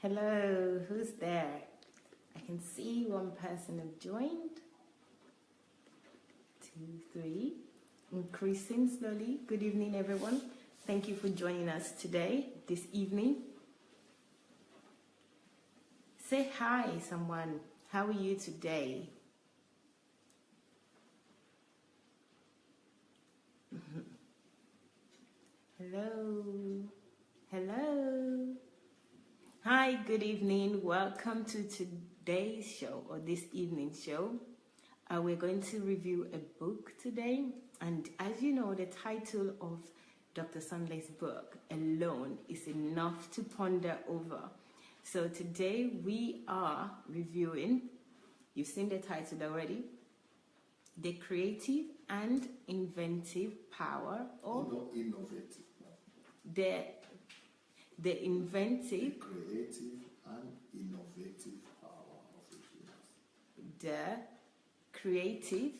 Hello, who's there? I can see one person have joined. 2, 3. Increasing slowly. Good evening, everyone. Thank you for joining us today, this evening. Say hi, someone. How are you today? Hello. Hello. Hi, good evening. Welcome to today's show or this evening's show. We're going to review a book today. And as you know, the title of Dr. Sandey's book alone is enough to ponder over. So today we are reviewing, you've seen the title already, The Creative and Inventive Power of... Innovative. The inventive... The creative and innovative power of a genius. The creative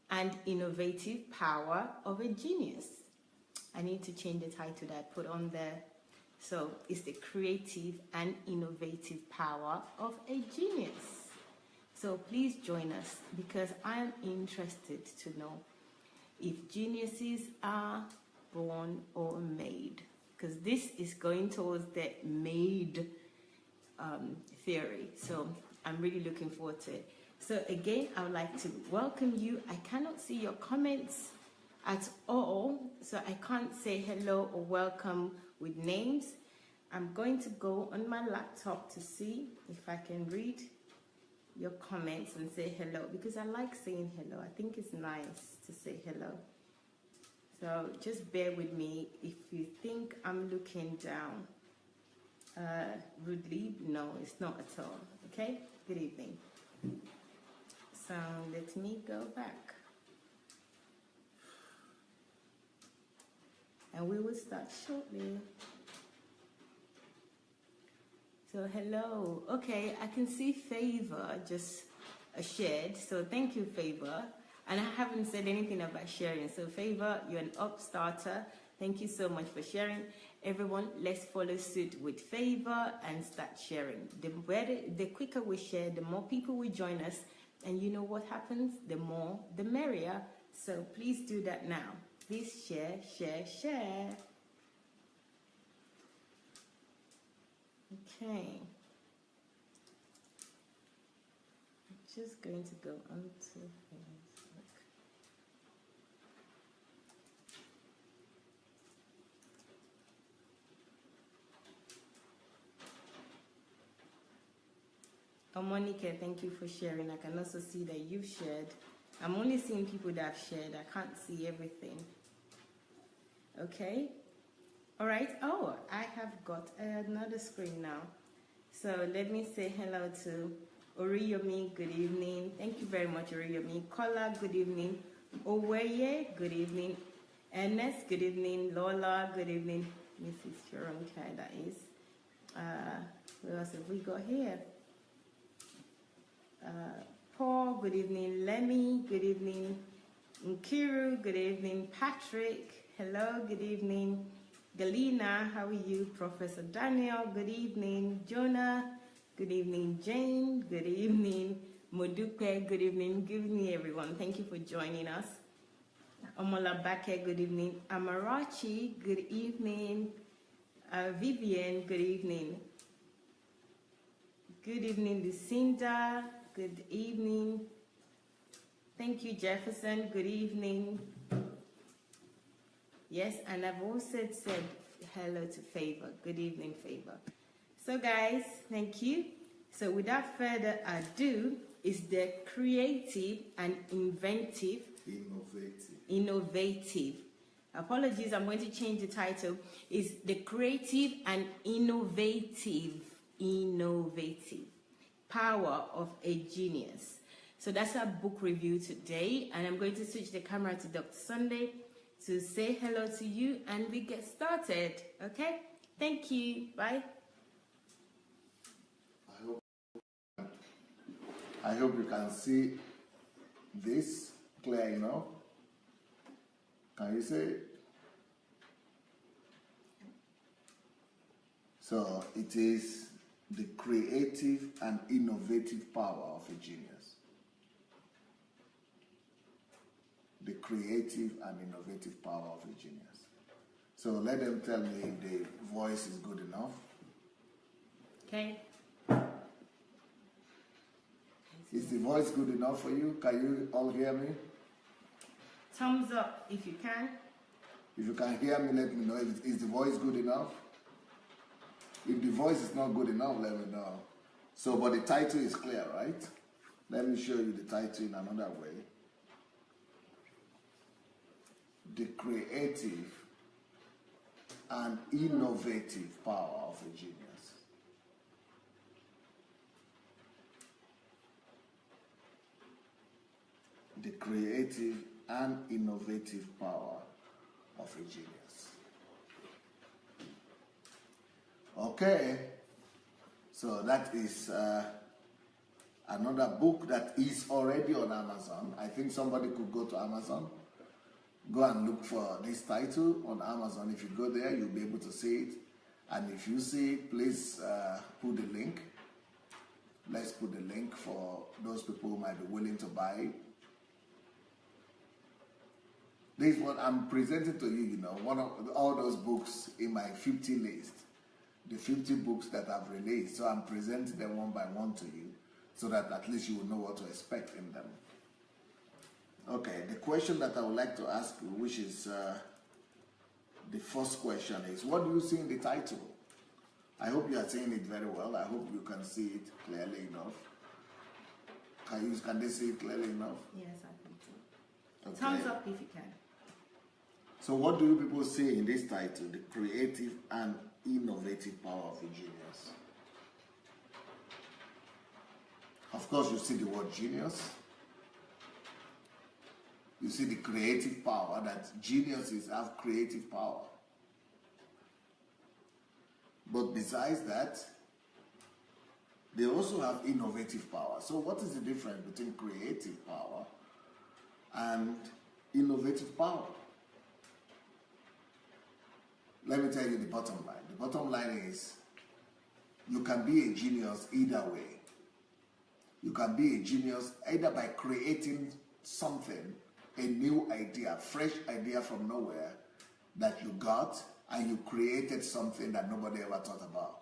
and innovative power of a genius. I need to change the title that I put on there. So it's the creative and innovative power of a genius. So please join us because I am interested to know if geniuses are born or made. Because this is going towards the made theory. So I'm really looking forward to it. So again, I would like to welcome you. I cannot see your comments at all. So I can't say hello or welcome with names. I'm going to go on my laptop to see if I can read your comments and say hello. Because I like saying hello. I think it's nice to say hello. So just bear with me if you think I'm looking down rudely. No, it's not at all. Okay? Good evening. So let me go back. And we will start shortly. So hello. Okay, I can see Favor just shared. So thank you, Favor. And I haven't said anything about sharing. So Favor, you're an upstarter. Thank you so much for sharing. Everyone, let's follow suit with Favor and start sharing. The quicker we share, the more people will join us. And you know what happens? The more, the merrier. So please do that now. Please share, share, share. Okay. I'm just going to go on to Facebook. Oh, Monica, thank you for sharing. I can also see that you've shared. I'm only seeing people that have shared. I can't see everything. Okay. All right. Oh, I have got another screen now. So let me say hello to Oriyomi. Good evening. Thank you very much, Oriyomi. Kola, good evening. Oweye, good evening. Ernest, good evening. Lola, good evening. Mrs. Chironka, that is. Who else have we got here? Paul, good evening. Lemmy, good evening. Nkiru, good evening. Patrick, hello, good evening. Galina, how are you? Professor Daniel, good evening. Jonah, good evening. Jane, good evening. Modupe, good evening. Good evening, everyone. Thank you for joining us. Omola Bake, good evening. Amarachi, good evening. Vivian, good evening. Good evening, Lucinda. Good evening. Thank you, Jefferson. Good evening. Yes, and I've also said hello to Favor. Good evening, Favor. So guys, thank you. So without further ado, is the creative and inventive. Innovative. Apologies, I'm going to change the title. Is the creative and innovative power of a genius. So that's our book review today, and I'm going to switch the camera to Dr. Sandey to say hello to you, and we get started. Okay? Thank you. Bye. I hope you can see this clear enough. Can you see it? So it is The creative and innovative power of a genius. The creative and innovative power of a genius. So let them tell me if the voice is good enough. Okay. Is the voice good enough for you? Can you all hear me? Thumbs up if you can. If you can hear me, let me know. Is the voice good enough? If the voice is not good enough, let me know. So, but the title is clear, right? Let me show you the title in another way. The creative and innovative power of a genius. The creative and innovative power of a genius. Okay, so that is another book that is already on Amazon. I think somebody could go to Amazon, go and look for this title on Amazon. If you go there, you'll be able to see it. And if you see it, please put the link. Let's put the link for those people who might be willing to buy it. This is what I'm presenting to you, you know, one of all those books in my 50 list. The 50 books that I've released. So I'm presenting them one by one to you so that at least you will know what to expect in them. Okay, the question that I would like to ask you, which is the first question is, what do you see in the title? I hope you are seeing it very well. I hope you can see it clearly enough. Can they see it clearly enough? Yes, I think so. Okay. Thumbs up if you can. So what do you people see in this title? The creative and innovative power of a genius. Of course, you see the word genius. You see the creative power, that geniuses have creative power. But besides that, they also have innovative power. So what is the difference between creative power and innovative power? Let me tell you the bottom line. The bottom line is, you can be a genius either way. You can be a genius either by creating something, a new idea, fresh idea from nowhere that you got, and you created something that nobody ever thought about.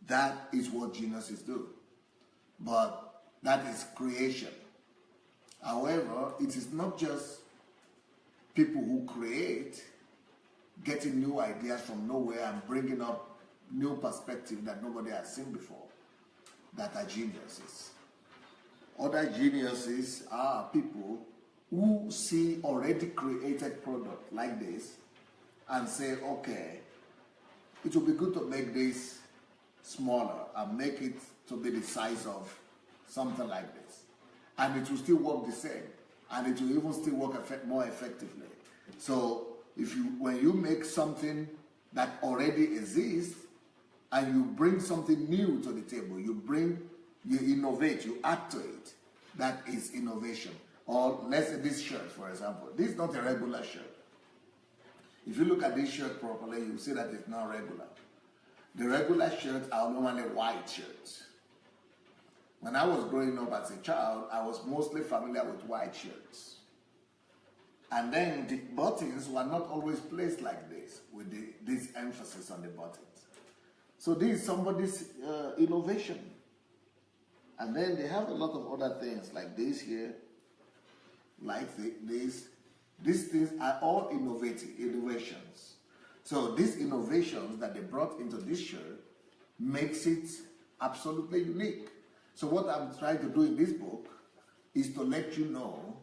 That is what geniuses do. But that is creation. However, it is not just people who create, getting new ideas from nowhere and bringing up new perspective that nobody has seen before, that are geniuses. Other geniuses are people who see already created product like this and say, okay, it will be good to make this smaller and make it to be the size of something like this. And it will still work the same. And it will even still work more effectively. So when you make something that already exists and you bring something new to the table, you innovate, you add to it, that is innovation. Or let's say this shirt, for example. This is not a regular shirt. If you look at this shirt properly, you'll see that it's not regular. The regular shirts are normally white shirts. When I was growing up as a child, I was mostly familiar with white shirts. And then the buttons were not always placed like this, with this emphasis on the buttons. So this is somebody's innovation. And then they have a lot of other things like this here, like this. These things are all innovations. So these innovations that they brought into this shirt makes it absolutely unique. So what I'm trying to do in this book is to let you know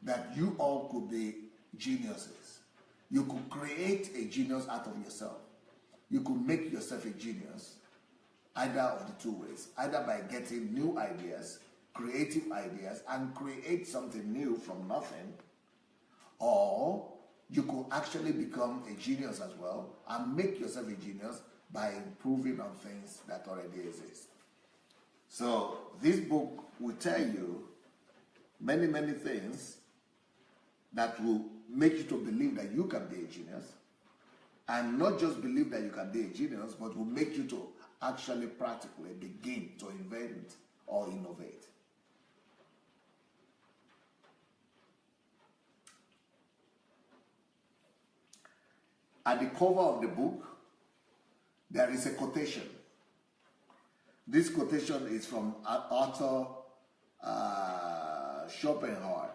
that you all could be geniuses. You could create a genius out of yourself. You could make yourself a genius, either of the two ways, either by getting new ideas, creative ideas, and create something new from nothing, or you could actually become a genius as well and make yourself a genius by improving on things that already exist. So this book will tell you many, many things that will make you to believe that you can be a genius, and not just believe that you can be a genius, but will make you to actually practically begin to invent or innovate. At the cover of the book, there is a quotation. This quotation is from Arthur Schopenhauer.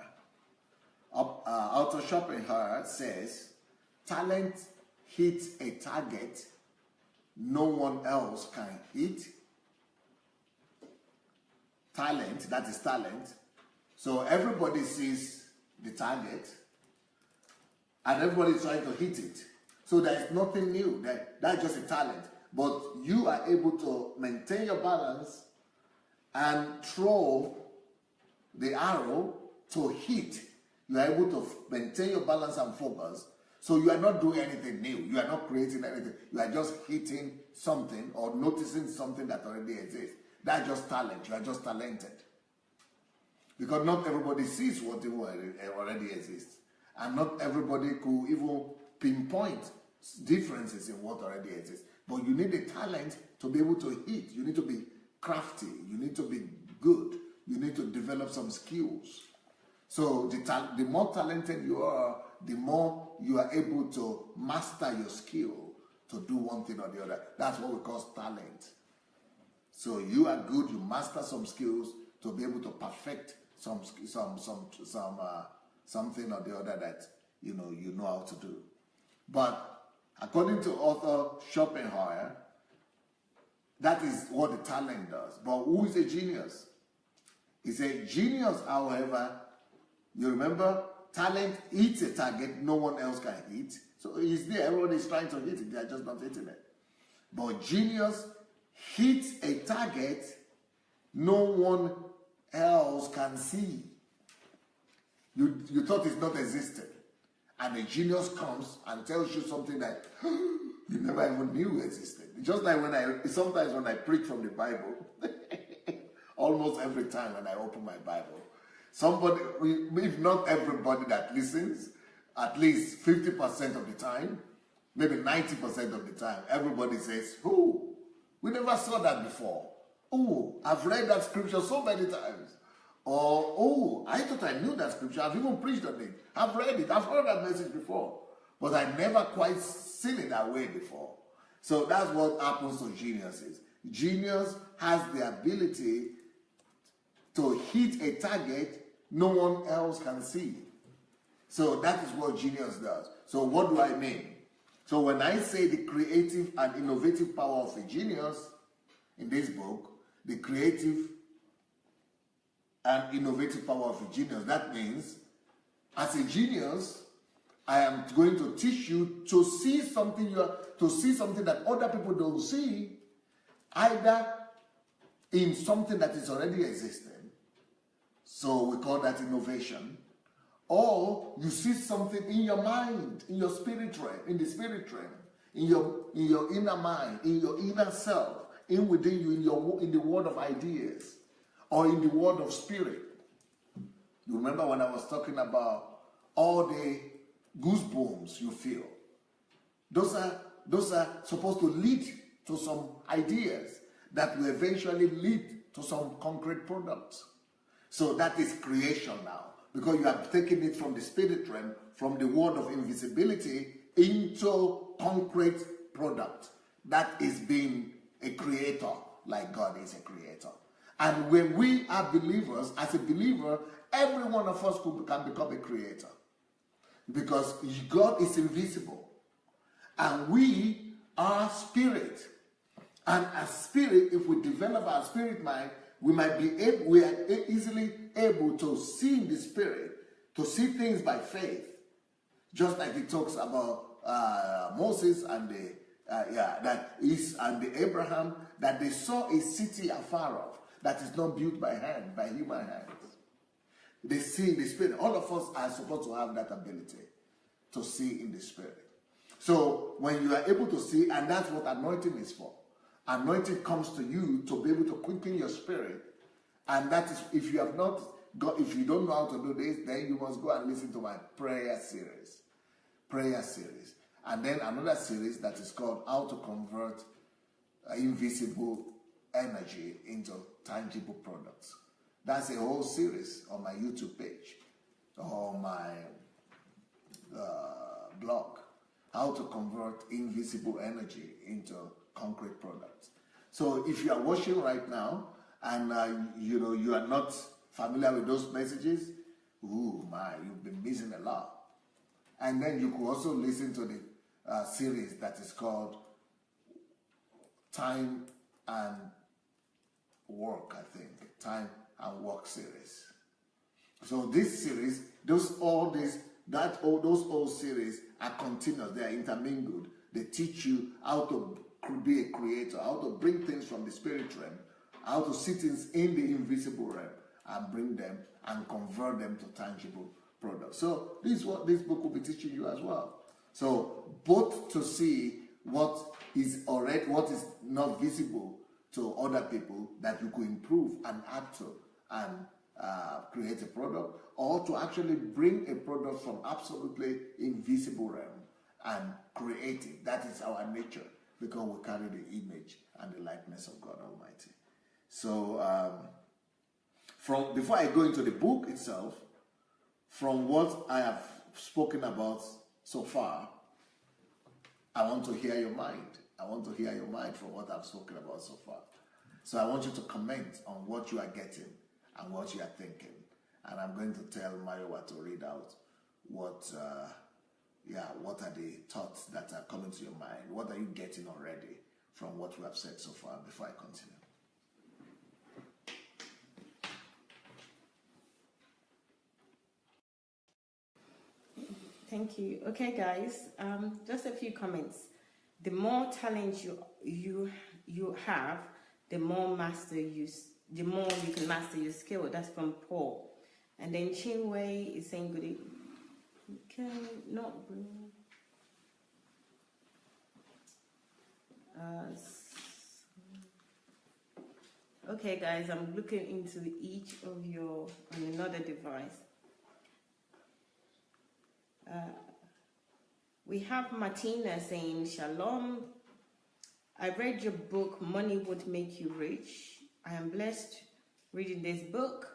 Arthur Schopenhauer says, talent hits a target no one else can hit. Talent, that is talent. So everybody sees the target and everybody is trying to hit it. So there is nothing new. That's just a talent. But you are able to maintain your balance and throw the arrow to hit. You are able to maintain your balance and focus. So you are not doing anything new. You are not creating anything. You are just hitting something or noticing something that already exists. That's just talent. You are just talented. Because not everybody sees what already exists. And not everybody could even pinpoint differences in what already exists. But you need a talent to be able to hit. You need to be crafty. You need to be good. You need to develop some skills. So the more talented you are, the more you are able to master your skill to do one thing or the other. That's what we call talent. So you are good, you master some skills to be able to perfect something or the other that you know how to do. But according to author Schopenhauer, that is what the talent does. But who is a genius? He's a genius, however, you remember, talent hits a target no one else can hit. So he's there, everyone is trying to hit it, they're just not hitting it. But genius hits a target no one else can see. You thought it's not existed. And a genius comes and tells you something that you never even knew existed. Just like sometimes when I preach from the Bible, almost every time when I open my Bible, somebody, if not everybody that listens, at least 50% of the time, maybe 90% of the time, everybody says, "Oh, we never saw that before. Oh, I've read that scripture so many times." Or, "Oh, I thought I knew that scripture. I've even preached on it. I've read it. I've heard that message before. But I never quite seen it that way before." So that's what happens to geniuses. Genius has the ability to hit a target no one else can see. So that is what genius does. So what do I mean? So when I say the creative and innovative power of a genius in this book, the creative and innovative power of a genius, that means as a genius, I am going to teach you to see something that other people don't see, either in something that is already existing. So we call that innovation. Or you see something in your mind, in your spirit realm, in the spirit realm, in your inner mind, in your inner self, within you, in the world of ideas, or in the world of spirit. You remember when I was talking about all the goosebumps you feel? Those are supposed to lead to some ideas that will eventually lead to some concrete products. So that is creation now, because you have taken it from the spirit realm, from the world of invisibility, into concrete product. That is being a creator, like God is a creator. And when we are believers, as a believer, every one of us can become a creator. Because God is invisible. And we are spirit. And as spirit, if we develop our spirit mind, we are easily able to see in the spirit, to see things by faith. Just like it talks about Moses and the Abraham, that they saw a city afar off that is not built by hand, by human hands. They see in the spirit. All of us are supposed to have that ability to see in the spirit. So when you are able to see, and that's what anointing is for. Anointing comes to you to be able to quicken your spirit. And that is, if you don't know how to do this, then you must go and listen to my prayer series. And then another series that is called How to Convert invisible energy into tangible products. That's a whole series on my YouTube page or my blog, how to convert invisible energy into concrete products. So if you are watching right now and you are not familiar with those messages, you've been missing a lot. And then you could also listen to the series that is called Time and Work, I think. Time and Work series. So this series, those old series are continuous, they are intermingled. They teach you how to be a creator, how to bring things from the spirit realm, how to see things in the invisible realm and bring them and convert them to tangible products. So this is what this book will be teaching you as well. So both to see what is not visible to other people that you could improve and add to and create a product, or to actually bring a product from absolutely invisible realm and create it. That is our nature, because we carry the image and the likeness of God Almighty. So before I go into the book itself, from what I have spoken about so far, I want to hear your mind. I want to hear your mind from what I've spoken about so far. So I want you to comment on what you are getting and what you are thinking. And I'm going to tell Mayowa to read out what are the thoughts that are coming to your mind? What are you getting already from what we have said so far before I continue? Thank you. Okay, guys, just a few comments. The more talent you have, the more you can master your skill. That's from Paul. And then Chinwei is saying good evening. Okay, not bring. Okay, guys, I'm looking into each of your on another device. We have Martina saying, Shalom. I read your book, Money Would Make You Rich. I am blessed reading this book.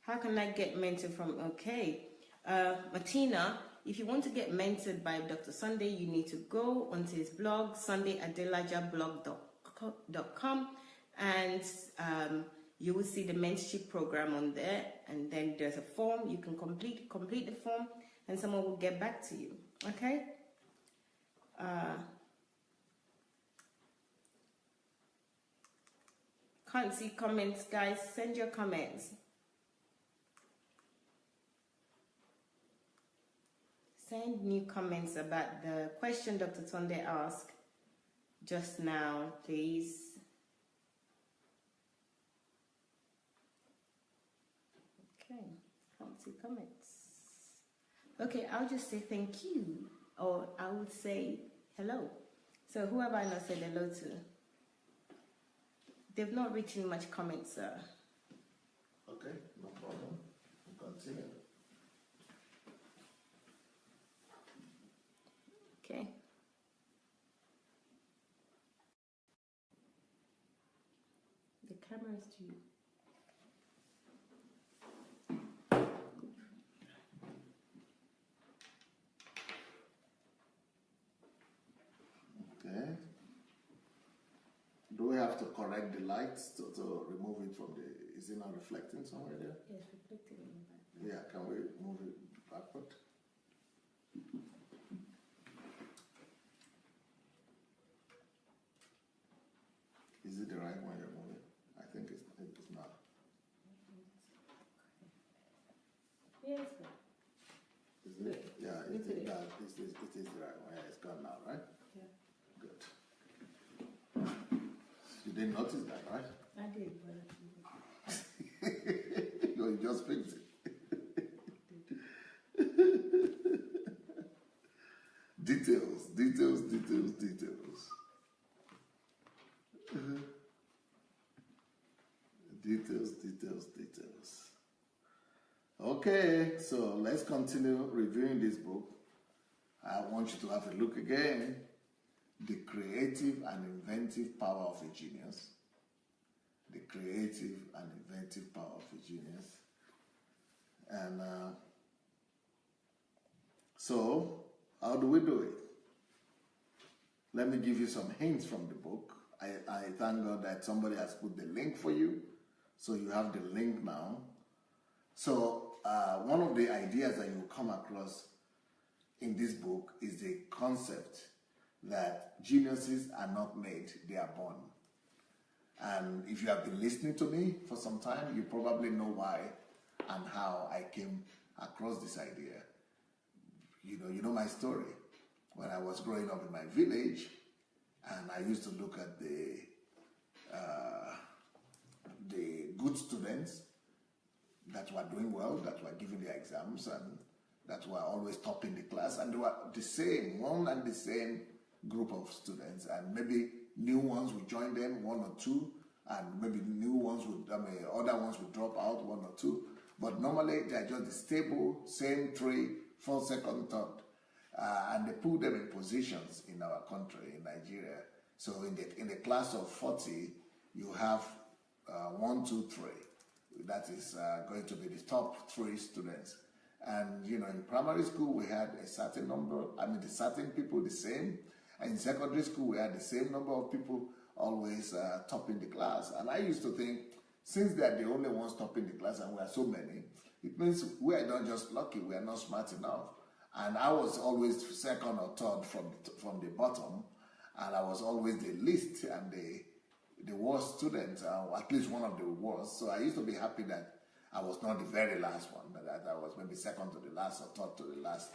How can I get mentored from? Okay. Martina, if you want to get mentored by Dr. Sandey, you need to go onto his blog, sandeyadelajablog.com, and you will see the mentorship program on there. And then there's a form you can complete the form, and someone will get back to you. Okay. Can't see comments, guys. Send your comments. Send new comments about the question Dr. Tunde asked just now, please. Okay, can't see comments. Okay, I'll just say thank you, or I would say hello. So who have I not said hello to? They've not written much comments, sir. Okay, no problem. We'll continue. Okay. The camera is to you. Okay. Do we have to correct the lights to remove it from the... Is it not reflecting somewhere there? Yes, reflecting in the back. Yeah, can we move it backward? Is it the right one you're moving? I think it's not. Yes, sir. Is it? Yeah, it is the right one. Yeah, it's gone now, right? Yeah. Good. You didn't notice that, right? I did, but You just fixed it. Details. Details. Okay, so let's continue reviewing this book. I want you to have a look again. the creative and inventive power of a genius. The creative and inventive power of a genius. And so, how do we do it? Let me give you some hints from the book. I thank God that somebody has put the link for you. So you have the link now. So one of the ideas that you come across in this book is the concept that geniuses are not made, they are born. And if you have been listening to me for some time, you probably know why and how I came across this idea. You know my story. When I was growing up in my village, and I used to look at the good students that were doing well, that were giving their exams, and that were always topping the class, and they were the same, one and the same group of students, and maybe new ones would join them, one or two, and maybe new ones would, other ones would drop out, one or two, but normally they are just the stable, same 3, 4, second, third. And they put them in positions in our country, in Nigeria. So in the class of 40, you have 1, 2, 3. That is going to be the top 3 students. And in primary school we had a certain number. The certain people the same. And in secondary school we had the same number of people always topping the class. And I used to think, since they are the only ones topping the class and we are so many, it means we are not just lucky. We are not smart enough. And I was always second or third from the bottom, and I was always the least and the worst student, or at least one of the worst. So I used to be happy that I was not the very last one, that I was maybe second to the last or third to the last.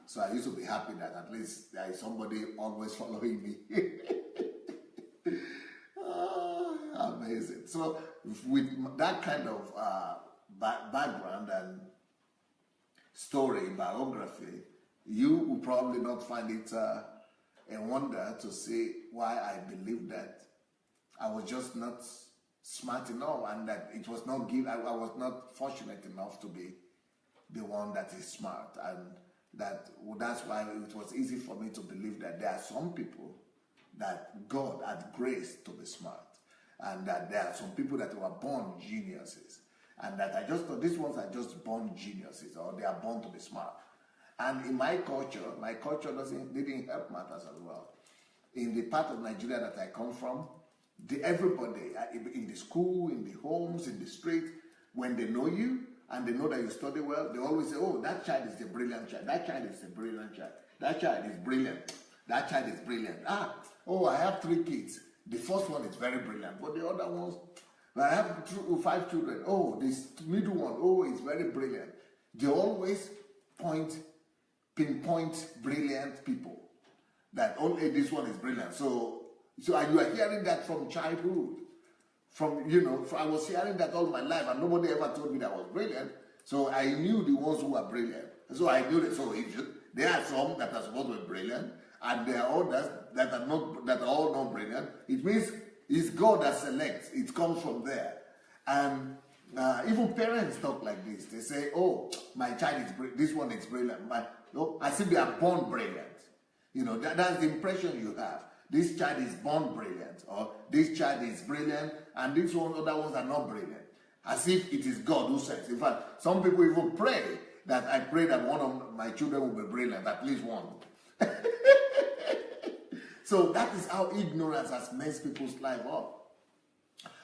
So I used to be happy that at least there is somebody always following me. Amazing. So with that kind of background and story, biography, you will probably not find it a wonder to see why I believe that I was just not smart enough, and that it was not I was not fortunate enough to be the one that is smart, and that's why it was easy for me to believe that there are some people that God had graced to be smart, and that there are some people that were born geniuses. And that I just thought these ones are just born geniuses, or they are born to be smart. And in my culture didn't help matters as well. In the part of Nigeria that I come from, everybody in the school, in the homes, in the street, when they know you and they know that you study well, they always say, "Oh, that child is a brilliant child. That child is a brilliant child. That child is brilliant. That child is brilliant. I have 3 kids. The first one is very brilliant, but the other ones." I have 5 children. Oh, this middle one, it's very brilliant. They always pinpoint brilliant people. That only this one is brilliant. So you are hearing that from childhood. I was hearing that all my life, and nobody ever told me that I was brilliant. So I knew the ones who were brilliant. So I knew that. So there are some that are supposed to be brilliant, and there are others that are all not brilliant. It means it's God that selects. It comes from there. And even parents talk like this. They say, "Oh, my child is this one is brilliant. I see they are born brilliant." That's the impression you have. This child is born brilliant, or this child is brilliant, and these other ones are not brilliant. As if it is God who says. In fact, some people even pray that I pray that one of my children will be brilliant, at least one. So that is how ignorance has messed people's life up.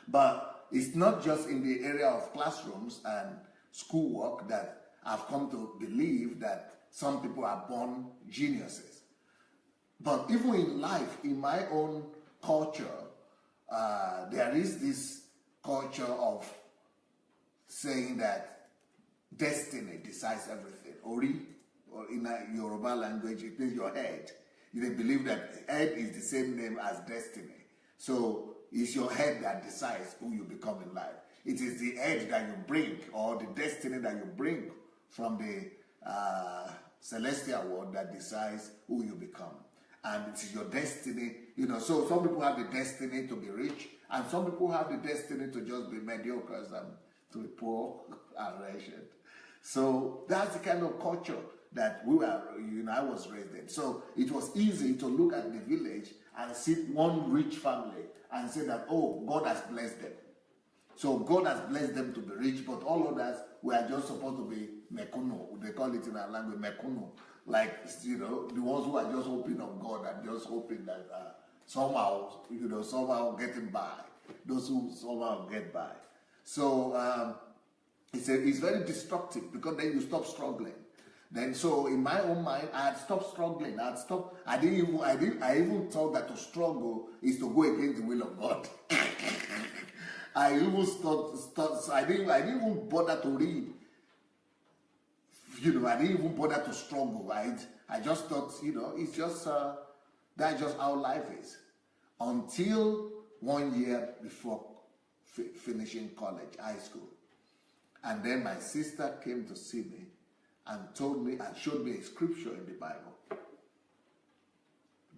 But it's not just in the area of classrooms and schoolwork that I've come to believe that some people are born geniuses. But even in life, in my own culture, there is this culture of saying that destiny decides everything. Ori, or in a Yoruba language, it means your head. They believe that head is the same name as destiny. So it's your head that decides who you become in life. It is the head that you bring, or the destiny that you bring from the celestial world that decides who you become. And it's your destiny, so some people have the destiny to be rich, and some people have the destiny to just be mediocre and to be poor and wretched. So that's the kind of culture that we were, I was raised in. So it was easy to look at the village and see one rich family and say that, oh, God has blessed them. So God has blessed them to be rich, but all others were just supposed to be mekuno. They call it in our language mekuno. Like, the ones who are just hoping on God and just hoping that somehow getting by. Those who somehow get by. So it's very destructive, because then you stop struggling. Then, so in my own mind, I had stopped struggling. I even thought that to struggle is to go against the will of God. I even I didn't even bother to read. I didn't even bother to struggle, right? I just thought, it's just, that's just how life is. Until 1 year before finishing college, high school. And then my sister came to see me and told me and showed me a scripture in the Bible.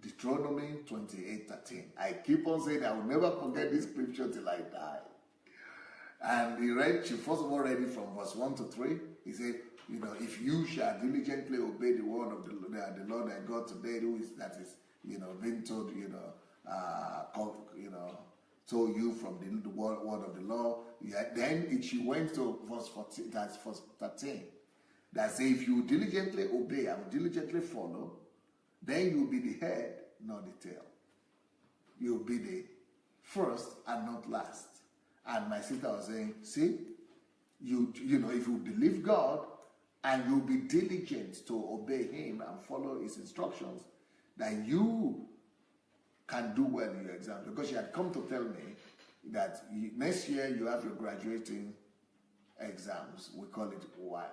Deuteronomy 28:13. I keep on saying I will never forget this scripture till I die. And she first of all read it from verse 1 to 3. He said, if you shall diligently obey the word of the Lord thy God today, being told, told you from the word of the Lord. Then she went to verse 14, that's verse 13. That says, if you diligently obey and diligently follow, then you'll be the head, not the tail. You'll be the first and not last. And my sister was saying, see, if you believe God and you'll be diligent to obey him and follow his instructions, then you can do well in your exams. Because she had come to tell me that next year you have your graduating exams. We call it WAEC,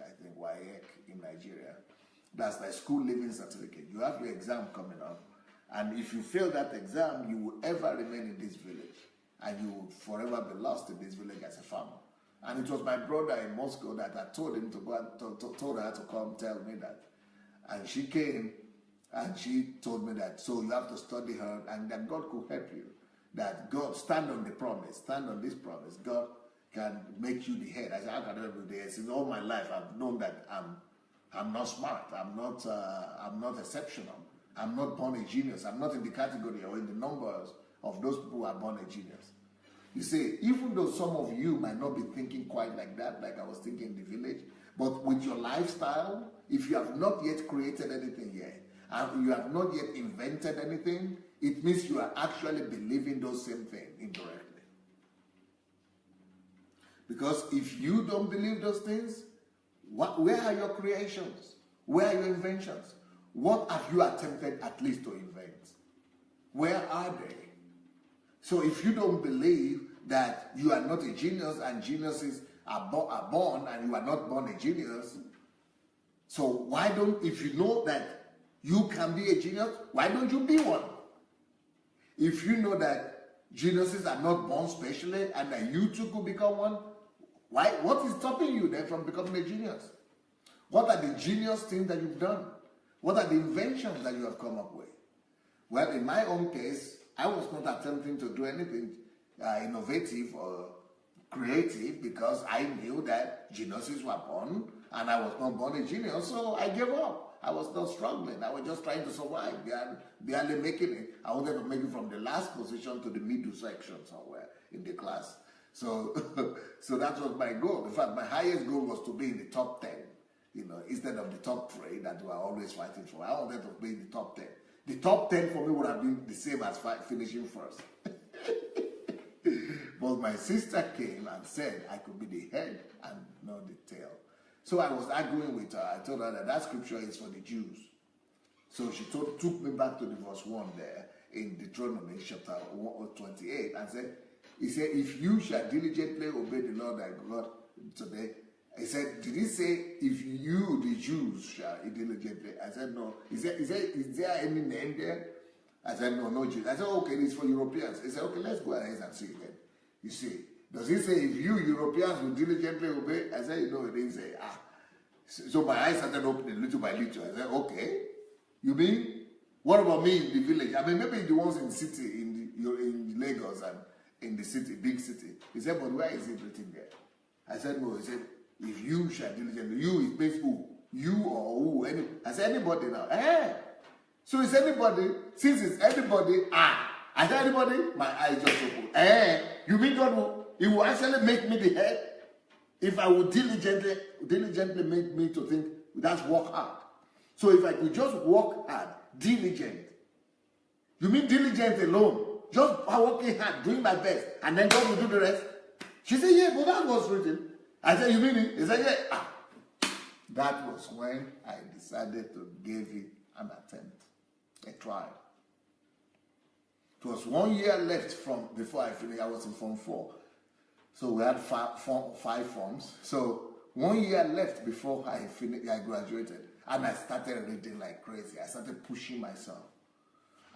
I think, WAEC in Nigeria. That's the school living certificate. You have your exam coming up. And if you fail that exam, you will ever remain in this village. And you will forever be lost in this village as a farmer. And it was my brother in Moscow that I told him to go and told her to come tell me that. And she came and she told me that, so you have to study hard and that God could help you. That God, stand on the promise, stand on this promise. God can make you the head. I said, how can I do this? Since all my life I've known that I'm not smart, I'm not exceptional, I'm not born a genius, I'm not in the category or in the numbers of those people who are born a genius. You see, even though some of you might not be thinking quite like that, like I was thinking in the village, but with your lifestyle, if you have not yet created anything yet, and you have not yet invented anything, it means you are actually believing those same things indirectly. Because if you don't believe those things, where are your creations? Where are your inventions? What have you attempted at least to invent? Where are they? So if you don't believe that you are not a genius and geniuses are born and you are not born a genius, so why don't, if you know that you can be a genius, why don't you be one? If you know that geniuses are not born specially and that you too could become one, what is stopping you then from becoming a genius? What are the genius things that you've done? What are the inventions that you have come up with? Well, in my own case, I was not attempting to do anything innovative or creative because I knew that geniuses were born and I was not born a genius, so I gave up. I was not struggling. I was just trying to survive, barely making it. I wanted to make it from the last position to the middle section somewhere in the class. So, so that was my goal. In fact, my highest goal was to be in the top 10, instead of the top 3 that we are always fighting for. I wanted to be in the top 10. The top 10 for me would have been the same as finishing first. But my sister came and said I could be the head and not the tail. So I was arguing with her. I told her that scripture is for the Jews. So she took me back to the verse 1 there in Deuteronomy chapter 28 and said, he said, if you shall diligently obey the Lord thy God today, he said, did he say, if you, the Jews, shall diligently? I said, no. He said, is there any name there? I said, no Jews. I said, okay, it's for Europeans. He said, okay, let's go ahead and see then. You see, does he say, if you Europeans will diligently obey? I said, no, he didn't say, So my eyes started opening little by little. I said, okay. You mean, what about me in the village? I mean, maybe the ones in the city, in Lagos and in the city, big city. He said, but where is it written there? I said, no. He said, if you shall diligently, you, it means who? You or who? I said, anybody now. So it's anybody. Since it's anybody, I said, anybody? My eyes just open. You mean God will, He will actually make me the head? If I would diligently make me to think, that's work hard. So if I could just work hard, diligent. You mean diligent alone? Just working hard, doing my best, and then God will do the rest? She said, yeah, but that was written. I said, you mean it? He said, yeah. That was when I decided to give it an attempt, a try. It was 1 year left from before I finished. I was in Form 4. So we had five forms. So 1 year left before I finished, I graduated. And I started reading like crazy. I started pushing myself.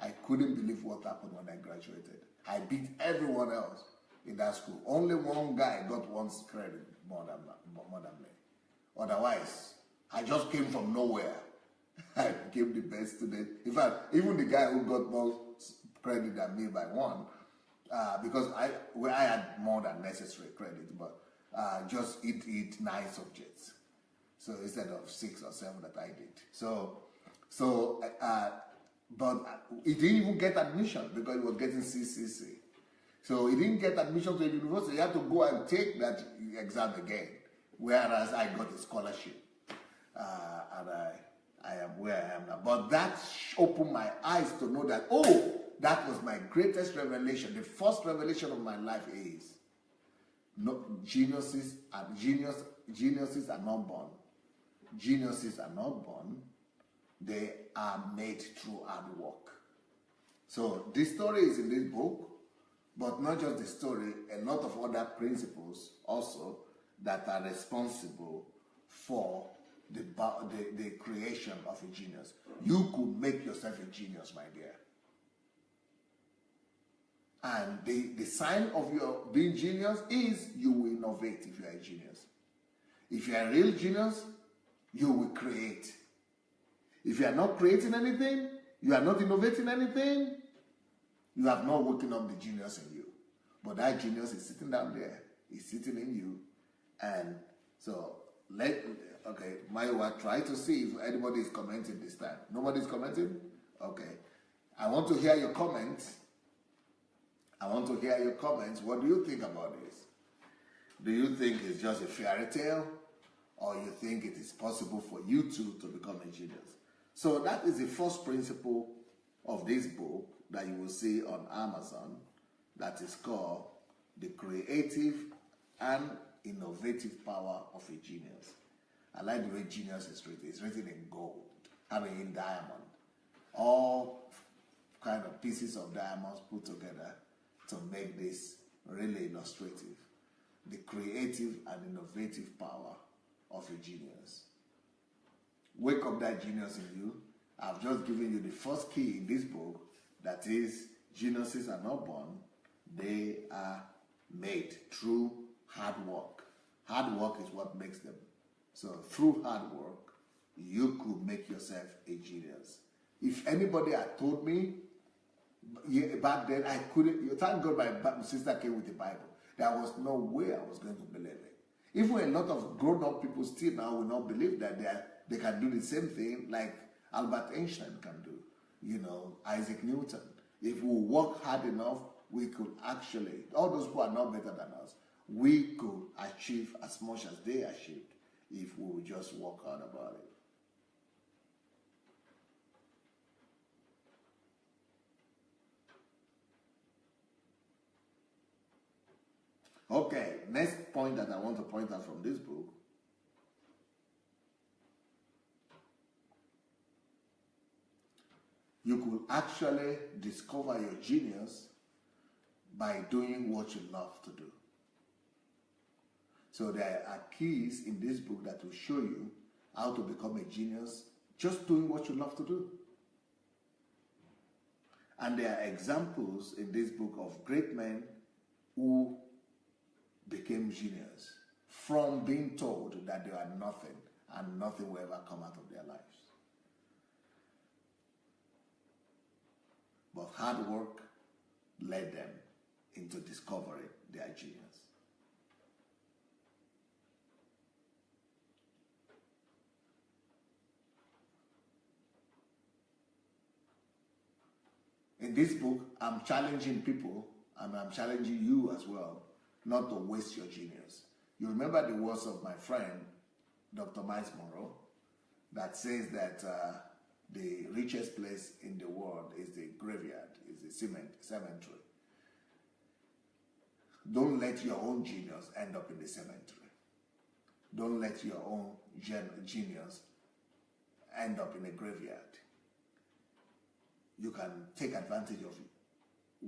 I couldn't believe what happened when I graduated. I beat everyone else in that school. Only one guy got one credit more than me. Otherwise, I just came from nowhere. I became the best student. In fact, even the guy who got more credit than me by one, because I had more than necessary credit, but just eat 9 subjects. So instead of 6 or 7 that I did. But he didn't even get admission because he was getting CCC. So he didn't get admission to the university. He had to go and take that exam again. Whereas I got a scholarship. And I am where I am now. But that opened my eyes to know that, that was my greatest revelation. The first revelation of my life is geniuses are not born. Geniuses are not born. They are made through hard work. So this story is in this book, but not just the story, a lot of other principles also that are responsible for the creation of a genius. You could make yourself a genius, my dear. And the sign of your being genius is you will innovate if you are a genius. If you are a real genius, you will create. If you are not creating anything, you are not innovating anything, you have not woken up the genius in you. But that genius is sitting down there. It's sitting in you. And so, Maiwa, try to see if anybody is commenting this time. Nobody is commenting? Okay. I want to hear your comments. What do you think about this? Do you think it's just a fairy tale? Or you think it is possible for you to become a genius? So that is the first principle of this book that you will see on Amazon, that is called The Creative and Innovative Power of a Genius. I like the way genius is written. It's written in gold, in diamond. All kind of pieces of diamonds put together to make this really illustrative. The creative and innovative power of a genius. Wake up that genius in you. I've just given you the first key in this book, that is, geniuses are not born, they are made through hard work. Hard work is what makes them. So through hard work, you could make yourself a genius. If anybody had told me, back then I couldn't, thank God my sister came with the Bible. There was no way I was going to believe it. Even a lot of grown-up people still now will not believe that they can do the same thing like Albert Einstein can do, Isaac Newton. If we work hard enough, we could actually, all those who are not better than us, we could achieve as much as they achieved if we would just work hard about it. Okay, next point that I want to point out from this book. You could actually discover your genius by doing what you love to do. So there are keys in this book that will show you how to become a genius just doing what you love to do. And there are examples in this book of great men who became genius from being told that they are nothing and nothing will ever come out of their lives. But hard work led them into discovering their genius. In this book, I'm challenging people, and I'm challenging you as well, not to waste your genius. You remember the words of my friend, Dr. Miles Monroe, that says that the richest place in the world is the graveyard, is the cemetery. Don't let your own genius end up in the cemetery. Don't let your own genius end up in a graveyard. You can take advantage of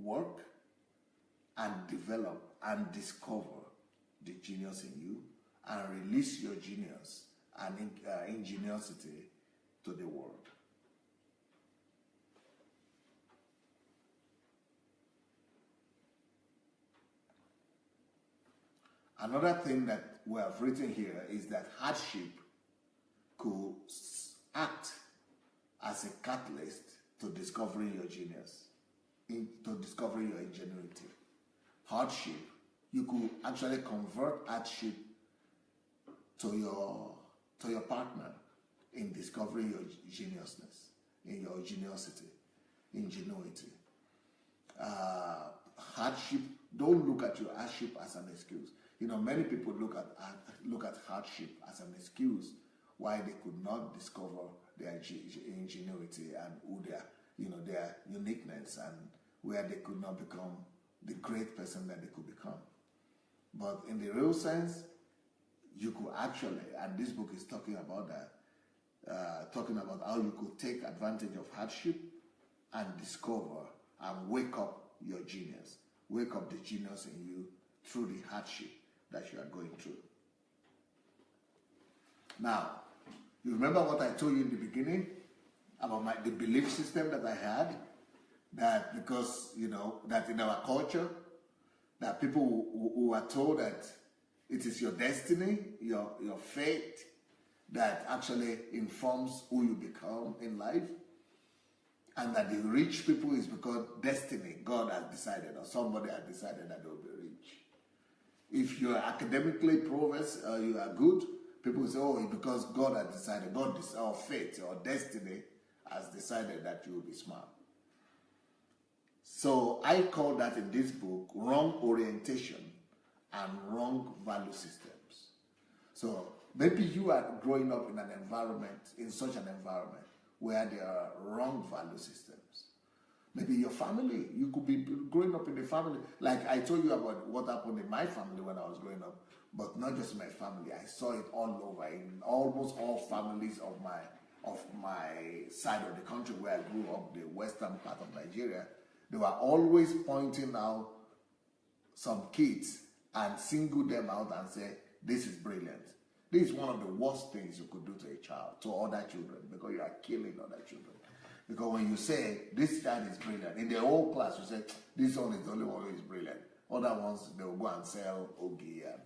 work and develop and discover the genius in you and release your genius and ingenuity to the world. Another thing that we have written here is that hardship could act as a catalyst to discovering your genius, to discovering your ingenuity. Hardship, you could actually convert hardship to your partner in discovering your geniusness, in your ingenuity. Hardship, don't look at your hardship as an excuse. You know, many people look at hardship as an excuse why they could not discover their ingenuity and who they are, you know, their uniqueness, and where they could not become the great person that they could become. But in the real sense, you could actually, and this book is talking about that, talking about how you could take advantage of hardship and discover and wake up your genius, wake up the genius in you through the hardship that you are going through. Now, you remember what I told you in the beginning about the belief system that I had, that because, you know, that in our culture, that people who are told that it is your destiny, your fate, that actually informs who you become in life, and that the rich people is because destiny, God has decided, or somebody has decided that they will be rich. If you are academically progress, you are good, people say, oh, because God has decided, or fate or destiny has decided that you will be smart. So I call that in this book wrong orientation and wrong value systems. So maybe you are growing up in an environment, in such an environment, where there are wrong value systems. Maybe your family, you could be growing up in a family, like I told you about what happened in my family when I was growing up, but not just my family. I saw it all over, in almost all families of my side of the country where I grew up, the western part of Nigeria. They were always pointing out some kids and single them out and say, this is brilliant. This is one of the worst things you could do to a child, to other children, because you are killing other children. Because when you say, this child is brilliant, in the whole class you say, this one is the only one who is brilliant. Other ones, they will go and sell ogi and,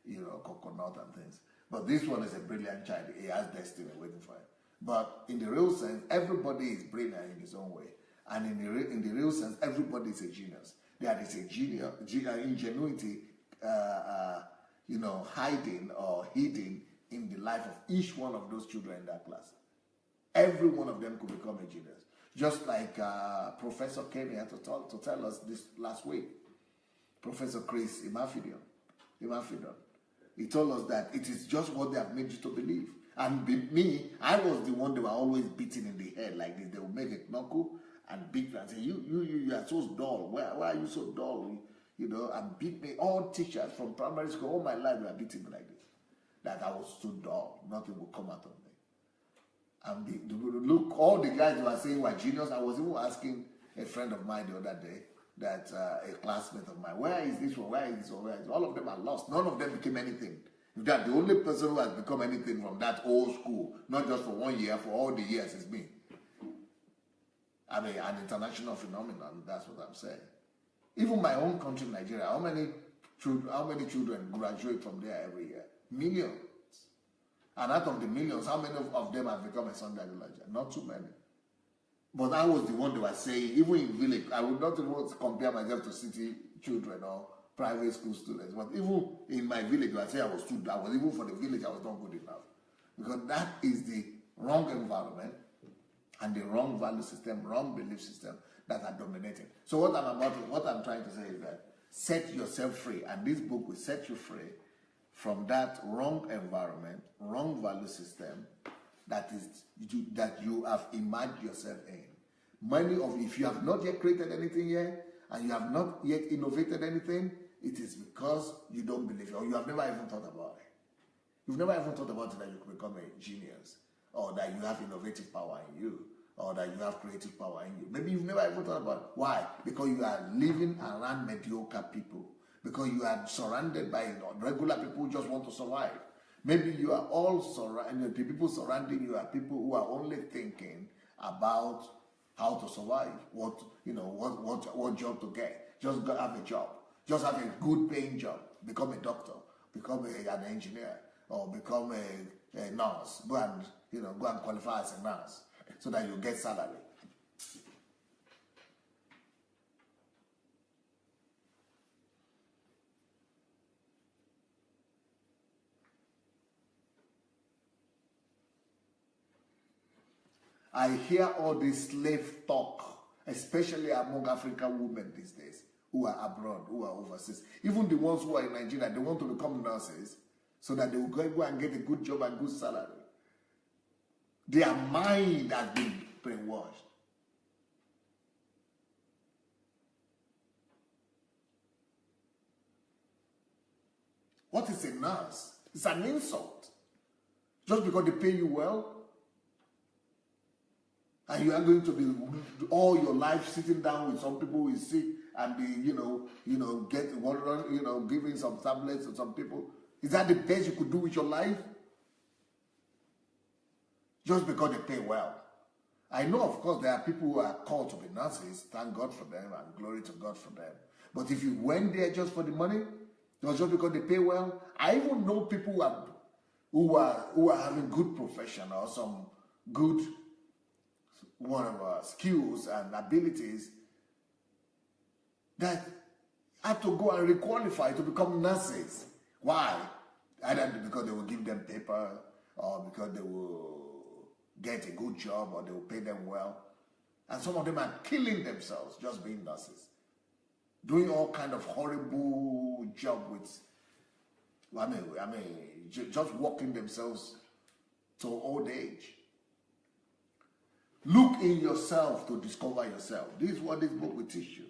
you know, coconut and things. But this one is a brilliant child. He has destiny waiting for him. But in the real sense, everybody is brilliant in his own way. And in the real sense, everybody is a genius. There is a genius, ingenuity, you know, hiding or hidden in the life of each one of those children in that class. Every one of them could become a genius. Just like Professor came here to tell us this last week. Professor Chris Imafidon. He told us that it is just what they have made you to believe. And me, I was the one they were always beating in the head like this. They would make a knuckle and beat me and say, you are so dull. Why are you so dull? You know, and beat me. All teachers from primary school, all my life, were beating me like this. That I was too dull. Nothing would come out of me. And look, all the guys who were saying were genius. I was even asking a friend of mine the other day, that a classmate of mine, where is this one? Where is this one? Where is this? All of them are lost. None of them became anything. In fact, the only person who has become anything from that old school, not just for 1 year, for all the years, is me. I mean, an international phenomenon. That's what I'm saying. Even my own country, Nigeria, how many children graduate from there every year? Millions. And out of the millions, how many of them have become a Sandei Adelajah? Not too many. But I was the one they were saying, even in village, I would not even compare myself to city children or private school students. But even in my village, I say I was even for the village, I was not good enough. Because that is the wrong environment and the wrong value system, wrong belief system that are dominating. So what I'm trying to say is that set yourself free, and this book will set you free from that wrong environment, wrong value system that you have immersed yourself in. Many of you, if you have not yet created anything yet, and you have not yet innovated anything, it is because you don't believe it, or you have never even thought about it. You've never even thought about it that you could become a genius, or that you have innovative power in you, or that you have creative power in you. Maybe you've never even thought about it. Why? Because you are living around mediocre people. Because you are surrounded by regular people who just want to survive. Maybe you are all surrounded, the people surrounding you are people who are only thinking about how to survive, what job to get. Just have a job. Just have a good paying job. Become a doctor. Become an engineer. Or become a nurse. Go and qualify as a nurse so that you get salary. I hear all this slave talk, especially among African women these days, who are abroad, who are overseas. Even the ones who are in Nigeria, they want to become nurses so that they will go and get a good job and good salary. Their mind has been brainwashed. What is a nurse? It's an insult. Just because they pay you well, and you are going to be all your life sitting down with some people who is sick and be, giving some tablets to some people. Is that the best you could do with your life? Just because they pay well. I know, of course, there are people who are called to be nurses. Thank God for them and glory to God for them. But if you went there just for the money, just because they pay well, I even know people who are having good profession or some good skills and abilities that had to go and requalify to become nurses. Why? Either because they will give them paper, or because they will get a good job, or they will pay them well. And some of them are killing themselves just being nurses, doing all kind of horrible job with, just working themselves to old age. Look in yourself to discover yourself. This is what this book will teach you.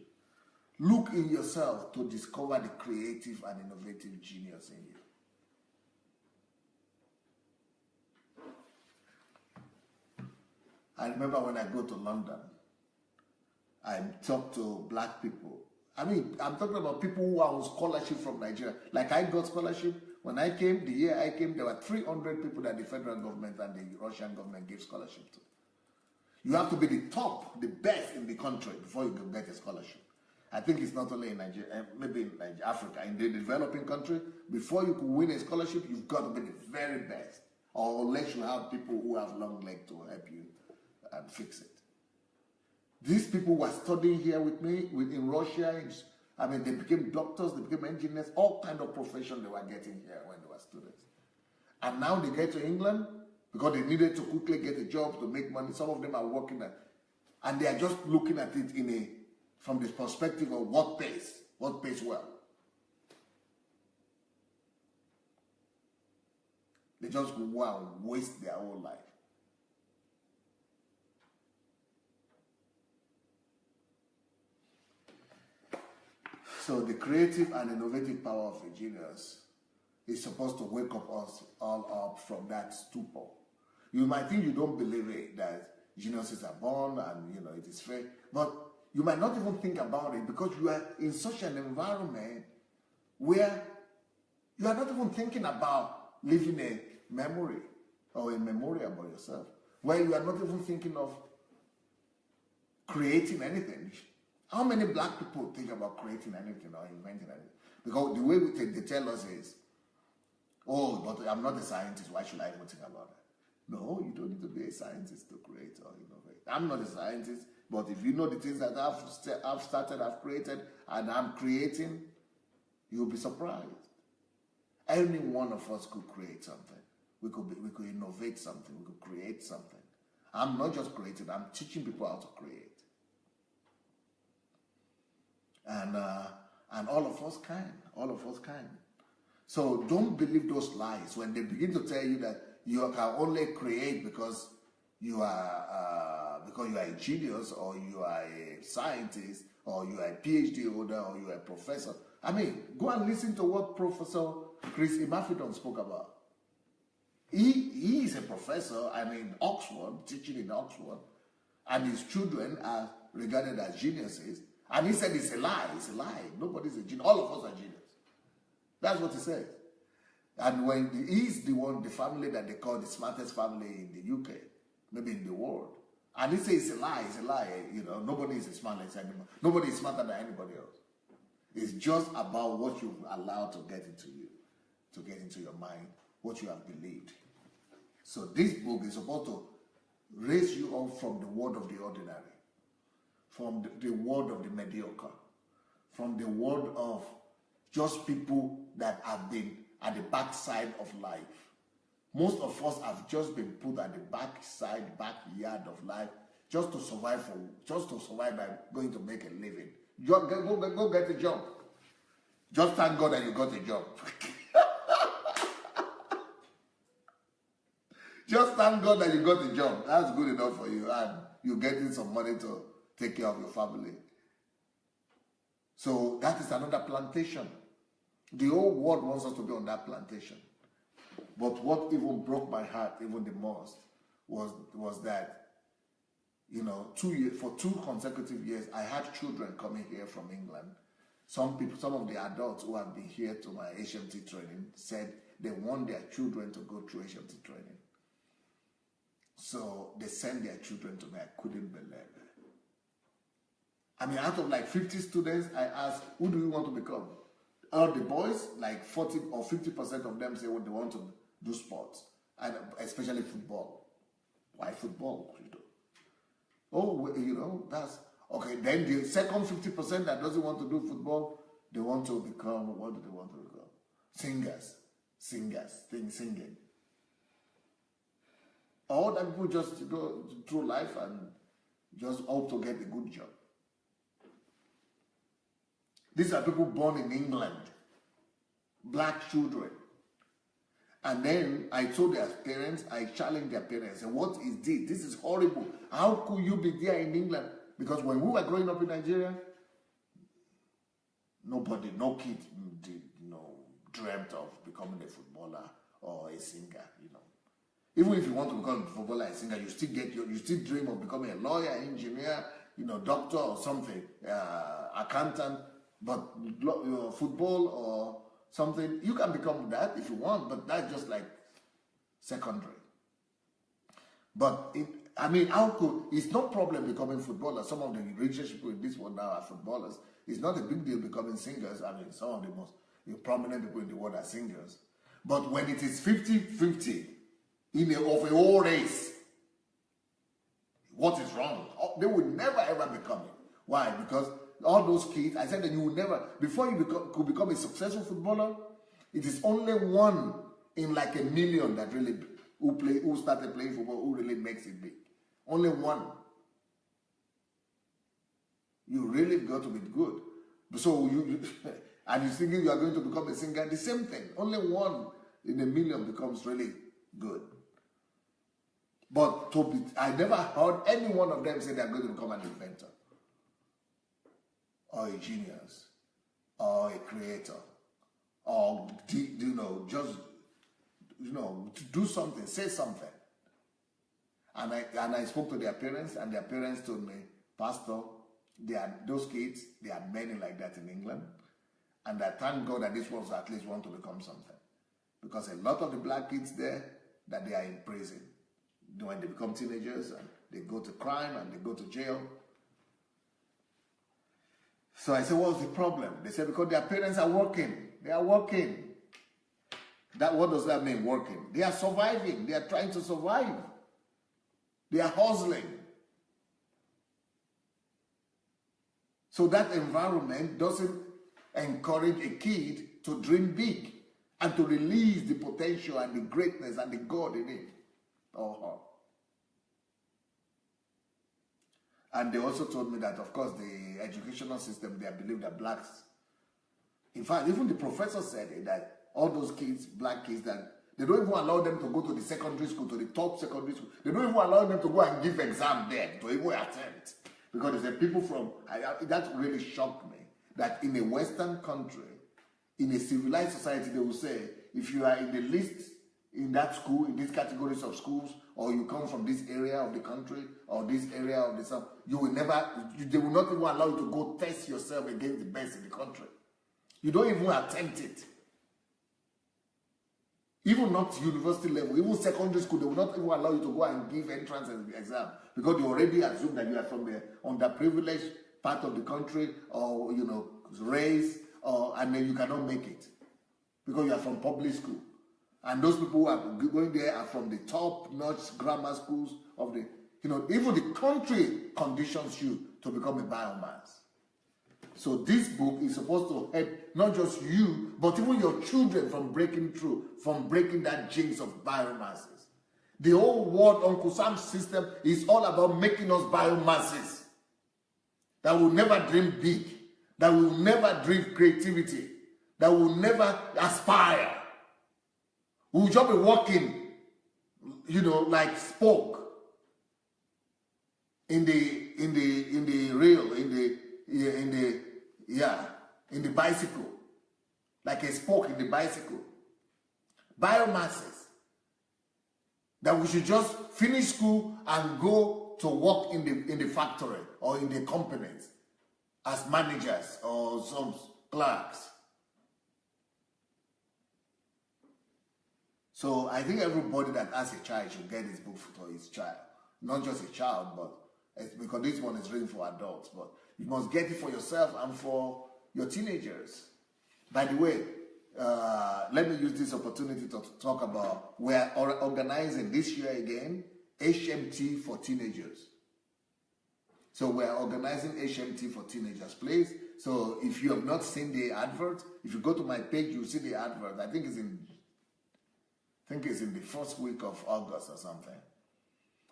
Look in yourself to discover the creative and innovative genius in you. I remember when I go to London, I talk to black people. I'm talking about people who are on scholarship from Nigeria. Like I got scholarship. When I came, the year I came, there were 300 people that the federal government and the Russian government gave scholarship to. You have to be the top, the best in the country before you can get a scholarship. I think it's not only in Nigeria, maybe in Africa, in the developing country, before you can win a scholarship, you've got to be the very best. Or unless you have people who have long legs to help you and fix it. These people were studying here with me in Russia. They became doctors, they became engineers, all kind of profession they were getting here when they were students. And now they get to England, because they needed to quickly get a job to make money. Some of them are working and they are just looking at it from the perspective of what pays well. They just go out and waste their whole life. So the creative and innovative power of a genius is supposed to wake us all up from that stupor. You might think you don't believe it, that geniuses are born and it is fake, but you might not even think about it because you are in such an environment where you are not even thinking about leaving a memory or a memory about yourself, where you are not even thinking of creating anything. How many black people think about creating anything or inventing anything? Because the way they tell us is, oh, but I'm not a scientist, why should I even think about it? No, you don't need to be a scientist to create or innovate. I'm not a scientist, but if you know the things that I've created, and I'm creating, you'll be surprised. Any one of us could create something. We could innovate something. We could create something. I'm not just creating, I'm teaching people how to create. And all of us can. All of us can. So don't believe those lies when they begin to tell you that you can only create because you are a genius, or you are a scientist, or you are a PhD holder, or you are a professor. I mean, go and listen to what Professor Chris Imafidon spoke about. He is a professor and in Oxford, teaching in Oxford, and his children are regarded as geniuses. And he said it's a lie. It's a lie. Nobody's a genius. All of us are genius. That's what he said. And when he's the family that they call the smartest family in the UK, maybe in the world. And he says it's a lie. It's a lie. You know, nobody is smarter than anybody. Nobody is smarter than anybody else. It's just about what you've allowed to get into you, to get into your mind, what you have believed. So this book is supposed to raise you up from the world of the ordinary, from the world of the mediocre, from the world of just people that have been at the backside of life. Most of us have just been put at the backyard of life, just to survive by going to make a living. Go get a job. Just thank God that you got a job. Just thank God that you got a job. That's good enough for you, and you're getting some money to take care of your family. So that is another plantation. The whole world wants us to be on that plantation. But what even broke my heart even the most was that, you know, for 2 consecutive years, I had children coming here from England. Some of the adults who have been here to my HMT training said they want their children to go through HMT training. So they sent their children to me. I couldn't believe it. I mean, out of like 50 students, I asked, who do you want to become? All the boys, like 40 or 50% of them say what they want to do sports, and especially football. Why football? Oh, you know, that's okay. Then the second 50% that doesn't want to do football, they want to become, what do they want to become? Singers, singing. All that people just go through life and just hope to get a good job. These are people born in England, black children. And then I told their parents, I challenged their parents, and what is this? This is horrible. How could you be there in England? Because when we were growing up in Nigeria, no kid dreamt of becoming a footballer or a singer, you know. Even if you want to become a footballer or a singer, you still dream of becoming a lawyer, engineer, you know, doctor or something, accountant. But football or something, you can become that if you want, but that's just like secondary. But it's no problem becoming footballers. Some of the richest people in this world now are footballers. It's not a big deal becoming singers. I mean, some of the most prominent people in the world are singers. But when it is 50-50 of a whole race, what is wrong? They will never ever become it. Why? Because all those kids, I said that you will never, before you could become a successful footballer, it is only one in like a million that really, who started playing football, who really makes it big. Only one. You really got to be good. So and you're thinking you are going to become a singer, the same thing. Only one in a million becomes really good. But I never heard any one of them say they're going to become an inventor, or a genius, or a creator, or just to do something, say something. And I spoke to their parents, and their parents told me, Pastor, those kids, there are many like that in England, and I thank God that these ones at least want to become something, because a lot of the black kids there, that they are in prison when they become teenagers, and they go to crime and they go to jail. So I said, what's the problem? They said, because their parents are working. They are working. What does that mean, working? They are surviving. They are trying to survive. They are hustling. So that environment doesn't encourage a kid to dream big and to release the potential and the greatness and the God in it or her. And they also told me that, of course, the educational system, they believe that blacks, in fact, even the professor said it, that all those kids, black kids, that they don't even allow them to go to the secondary school, to the top secondary school. They don't even allow them to go and give exam there, to even attempt. Because there's people from, that really shocked me, that in a Western country, in a civilized society, they will say, if you are in the list in that school, in these categories of schools, or you come from this area of the country, or this area of the south, you will never, they will not even allow you to go test yourself against the best in the country. You don't even attempt it. Even not university level, even secondary school, they will not even allow you to go and give entrance exam, because they already assume that you are from the underprivileged part of the country, or race, and then you cannot make it because you are from public school. And those people who are going there are from the top-notch grammar schools of the, even the country conditions you to become a biomass. So this book is supposed to help not just you, but even your children from breaking through, from breaking that jinx of biomasses. The whole world, Uncle Sam's system is all about making us biomasses that will never dream big, that will never dream creativity, that will never aspire. We'll just be walking, like spoke in the rail, in the bicycle, like a spoke in the bicycle. Biomasses that we should just finish school and go to work in the factory or in the companies as managers or some clerks. So I think everybody that has a child should get this book for his child. Not just a child, but it's because this one is written for adults. But you must get it for yourself and for your teenagers. By the way, let me use this opportunity to talk about, we're organizing this year again, HMT for teenagers. So we're organizing HMT for teenagers, please. So if you have not seen the advert, if you go to my page, you'll see the advert. I think it's in the first week of August or something.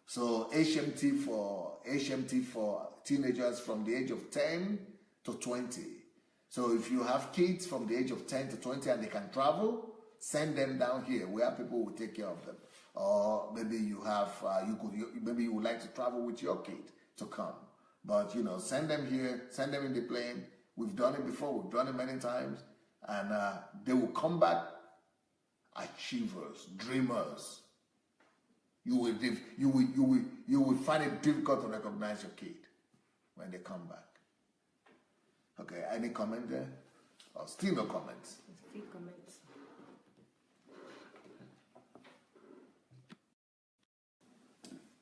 So HMT for teenagers from the age of 10 to 20. So if you have kids from the age of 10 to 20 and they can travel, send them down here where people will take care of them. Or maybe you have, maybe you would like to travel with your kid to come. But send them here, send them in the plane. We've done it before, we've done it many times. And they will come back achievers, dreamers. You will find it difficult to recognize your kid when they come back. Okay, any comment there? Or still no comments? A few comments.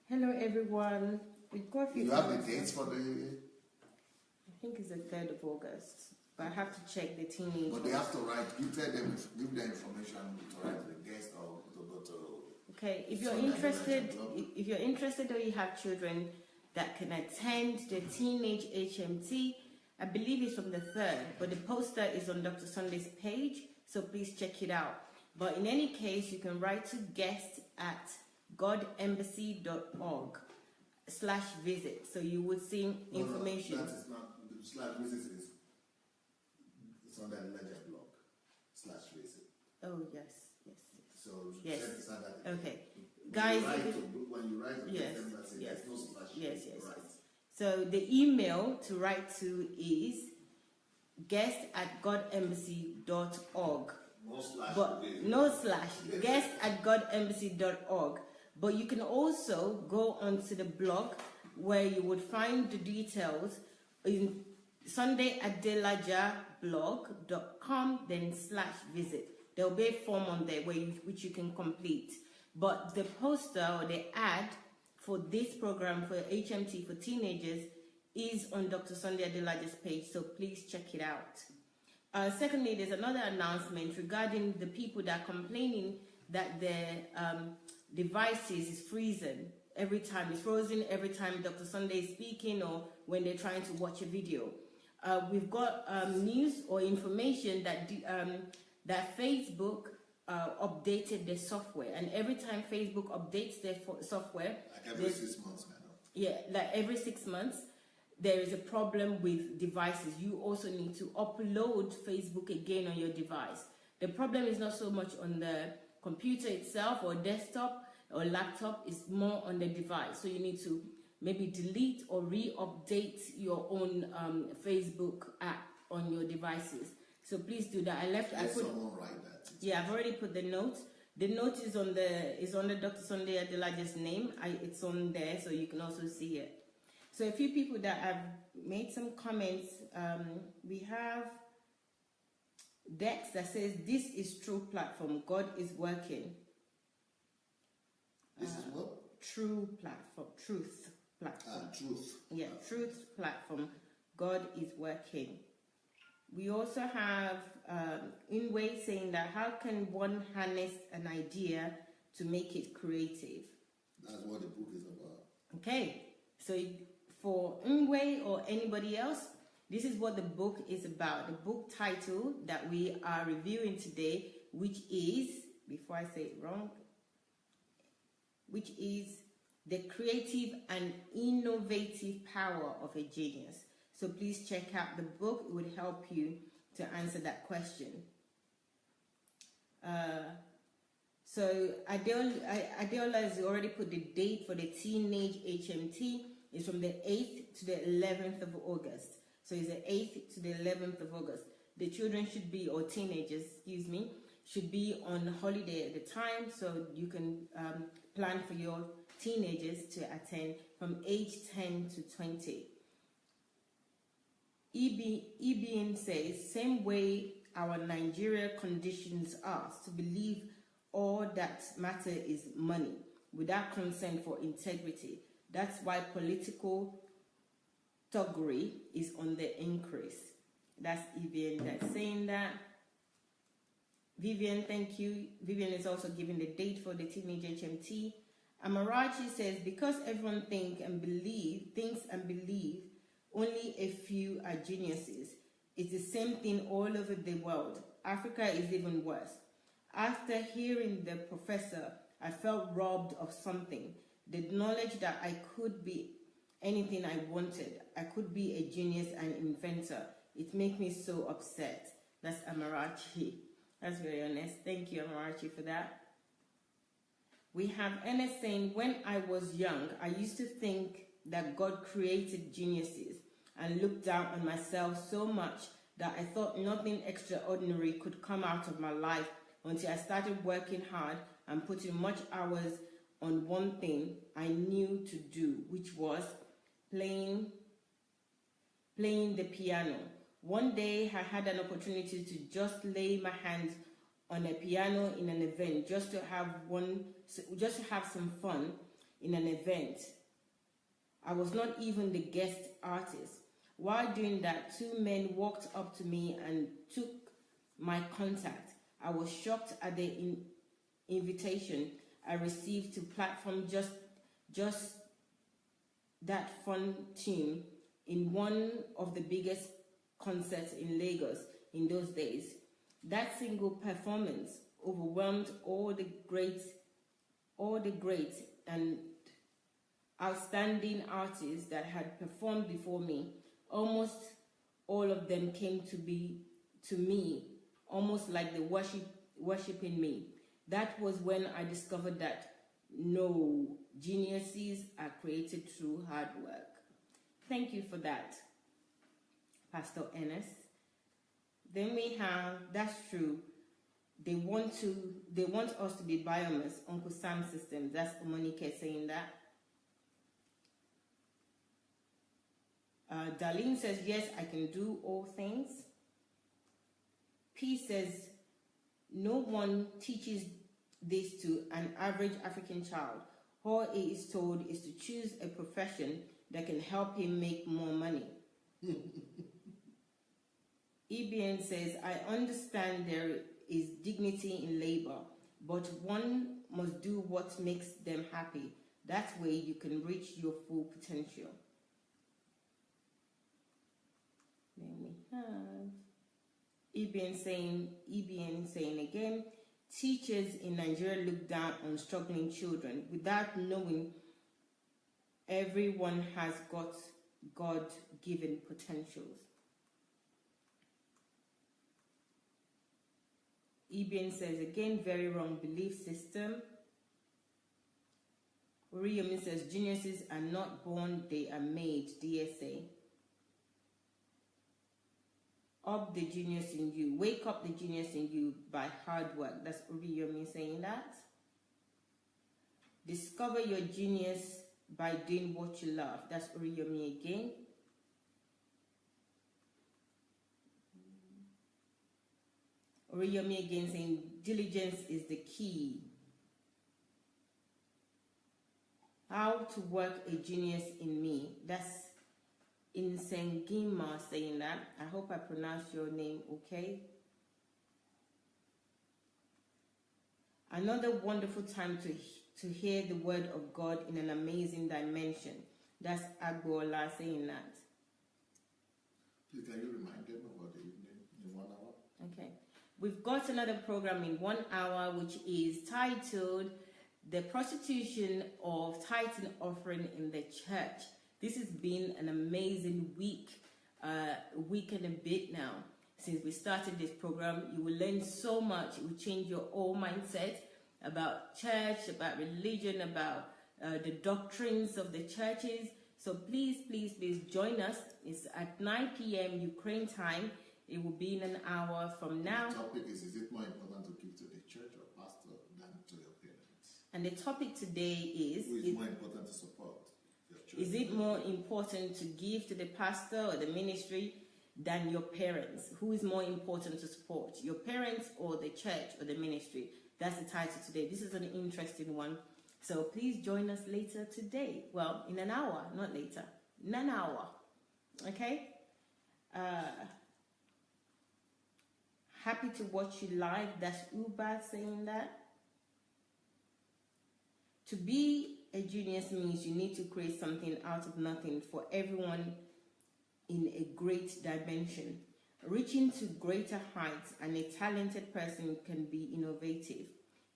Hello everyone. We've got a few. You have the dates for the? I think it's the 3rd of August. But I have to check the teenage. But they have to write. You tell them, give them information to write to the guest or to go to. Okay, if you're interested or you have children that can attend the teenage HMT, I believe it's from the 3rd, but the poster is on Dr. Sandey's page, so please check it out. But in any case, you can write to guest@godembassy.org/visit. So you would see information. No, that is not /visit. It's on the Adelaj's blog /visit. Oh yes. So yes. Check that. Okay, guys. When you write to yes, embassy, yes, there's no slash. yes. So the email to write to is guest@godembassy.org. No slash. But no slash. Guest@godembassy.org. But you can also go onto the blog where you would find the details in SandeiAdelajablog.com, then /visit. There will be a form on there which you can complete. But the poster or the ad for this program for HMT for teenagers is on Dr. Sandei Adelaja's page, so please check it out. Secondly, there's another announcement regarding the people that are complaining that their devices is freezing every time. It's frozen every time Dr. Sandei is speaking or when they're trying to watch a video. We've got news or information that that Facebook updated their software, and every time Facebook updates their software, like every 6 months, Yeah, like every 6 months, there is a problem with devices. You also need to upload Facebook again on your device. The problem is not so much on the computer itself or desktop or laptop, it's more on the device. So you need to maybe delete or re-update your own Facebook app on your devices. So please do that. Someone write that. Yeah, I've already put the note. The note is on the Dr. Sandei Adelaja's name. It's on there, so you can also see it. So a few people that have made some comments. We have Dex that says, "This is true platform. God is working." This is what? True platform. Truth platform. Truth. Yeah, truth platform. God is working. We also have Inway saying that, "How can one harness an idea to make it creative?" That's what the book is about. Okay, so for Inway or anybody else, this is what the book is about. The book title that we are reviewing today, which is, before I say it wrong, which is The Creative and Innovative Power of a Genius. So please check out the book. It would help you to answer that question. So Adeola has already put the date for the teenage HMT. It's from the 8th to the 11th of August. So it's the 8th to the 11th of August. The children should be, or teenagers, excuse me, should be on holiday at the time. So you can plan for your teenagers to attend from age 10 to 20. EBN says, "Same way our Nigeria conditions us to believe all that matter is money, without concern for integrity. That's why political thuggery is on the increase." That's EBN that's saying that. Vivian, thank you. Vivian is also giving the date for the teenage HMT. Amarachi says, "Because everyone thinks and believe, only a few are geniuses. It's the same thing all over the world. Africa is even worse. After hearing the professor, I felt robbed of something. The knowledge that I could be anything I wanted. I could be a genius and inventor. It makes me so upset." That's Amarachi. That's very honest. Thank you, Amarachi, for that. We have Ernest saying, "When I was young, I used to think that God created geniuses and looked down on myself so much that I thought nothing extraordinary could come out of my life until I started working hard and putting much hours on one thing I knew to do, which was playing the piano. One day I had an opportunity to just lay my hands on a piano in an event, just to have some fun in an event. I was not even the guest artist. While doing that, two men walked up to me and took my contact. I was shocked at the invitation I received to perform just that fun tune in one of the biggest concerts in Lagos in those days. That single performance overwhelmed all the great and outstanding artists that had performed before me. Almost all of them came to me almost like they worshiping me. That was when I discovered that no, geniuses are created through hard work." Thank you for that, Pastor Ernest. Then we have, "That's true. They want us to be biomass, Uncle Sam Systems." That's Omonike saying that. Darlene says, "Yes, I can do all things." P says, "No one teaches this to an average African child. All he is told is to choose a profession that can help him make more money." EBN says, "I understand there is dignity in labor, but one must do what makes them happy. That way you can reach your full potential." Then we have EBN saying again, "Teachers in Nigeria look down on struggling children without knowing Everyone has got God-given potentials. Ibian says, again, very wrong belief system. Uriyomi says, geniuses are not born, they are made. DSA. Up the genius in you. Wake up the genius in you by hard work. That's Uriyomi saying that. Discover your genius by doing what you love. That's Uriyomi again. Uriyomi again saying diligence is the key. How to work a genius in me. That's Insengima saying that. I hope I pronounced your name okay. Another wonderful time to hear the word of God in an amazing dimension. That's Agbola saying that. Please, can you remind them about the evening in 1 hour? Okay. We've got another program in 1 hour, which is titled The Prostitution of Tithe and Offering in the Church. This has been an amazing week and a bit now. Since we started this program, you will learn so much. It will change your whole mindset about church, about religion, about the doctrines of the churches. So please, please, please join us. It's at 9 p.m. Ukraine time. It will be in an hour from now. The topic is it more important to give to the church or pastor than to your parents? And the topic today is... Who is more important to support? Your church? Is it more important to give to the pastor or the ministry than your parents? Who is more important to support? Your parents or the church or the ministry? That's the title today. This is an interesting one. So please join us later today. Well, in an hour, not later. In an hour. Okay? Happy to watch you live. That's Uba saying that. To be a genius means you need to create something out of nothing for everyone in a great dimension. Reaching to greater heights, and a talented person can be innovative.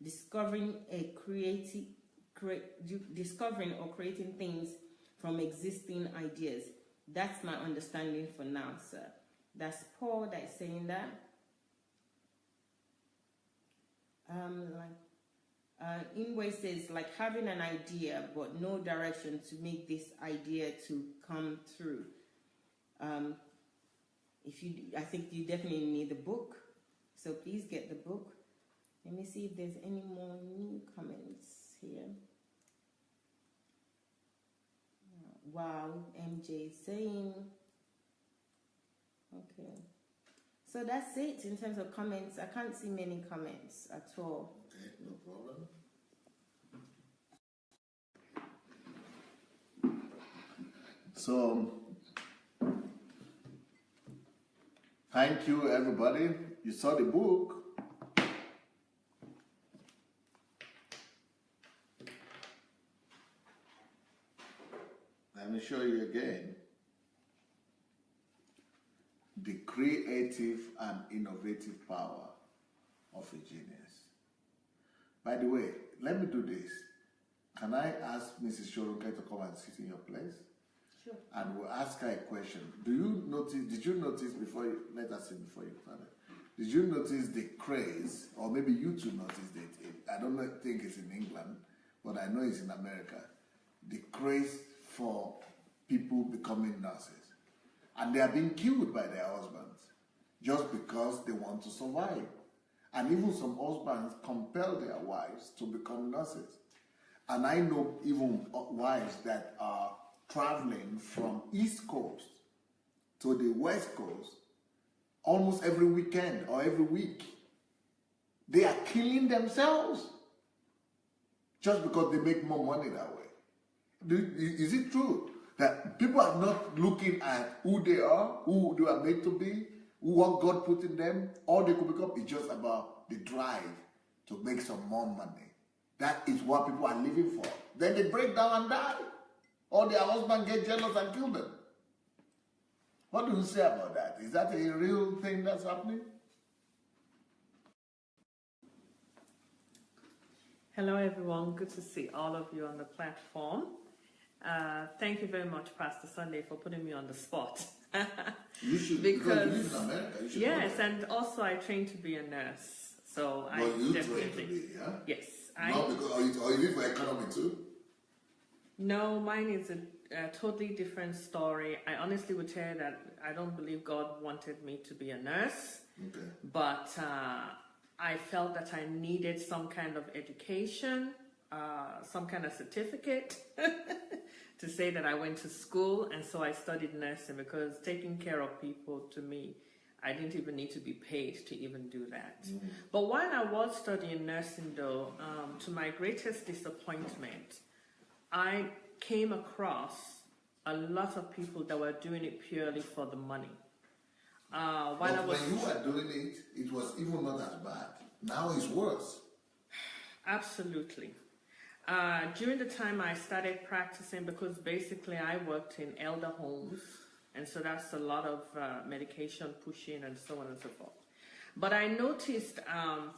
Discovering or creating things from existing ideas. That's my understanding for now, sir. That's Paul that's saying that. Inway says, like having an idea but no direction to make this idea to come through. I think you definitely need the book, so please get the book. Let me see if there's any more new comments here. Wow, MJ saying. Okay. So that's it in terms of comments. I can't see many comments at all. Okay, no problem. So, thank you, everybody. You saw the book. Let me show you again. The creative and innovative power of a genius. By the way, let me do this. Can I ask Mrs. Shoruke to come and sit in your place? Sure. And we'll ask her a question. Did you notice before you, let us see before you started, did you notice the craze, or maybe you two noticed it, I don't think it's in England, but I know it's in America, the craze for people becoming nurses. And they are being killed by their husbands just because they want to survive. And even some husbands compel their wives to become nurses. And I know even wives that are traveling from East Coast to the West Coast almost every weekend or every week. They are killing themselves just because they make more money that way. Is it true that people are not looking at who they are made to be, what God put in them? All they could become is just about the drive to make some more money. That is what people are living for. Then they break down and die. Or their husband get jealous and kill them. What do you say about that? Is that a real thing that's happening? Hello everyone, good to see all of you on the platform. Thank you very much, Pastor Sandey, for putting me on the spot. You should, because you live in America. You should yes, and also I trained to be a nurse. So I you definitely. trained to be, yeah? Yes. Not because, or you live for economy too? No, mine is a totally different story. I honestly would tell you that I don't believe God wanted me to be a nurse. Okay. But I felt that I needed some kind of education, some kind of certificate to say that I went to school, and so I studied nursing, because taking care of people, to me, I didn't even need to be paid to even do that. But while I was studying nursing, though, to my greatest disappointment, I came across a lot of people that were doing it purely for the money. When you were doing it, it was even not as bad. Now it's worse. Absolutely. During the time I started practicing, because basically I worked in elder homes, and so that's a lot of medication pushing and so on and so forth. But I noticed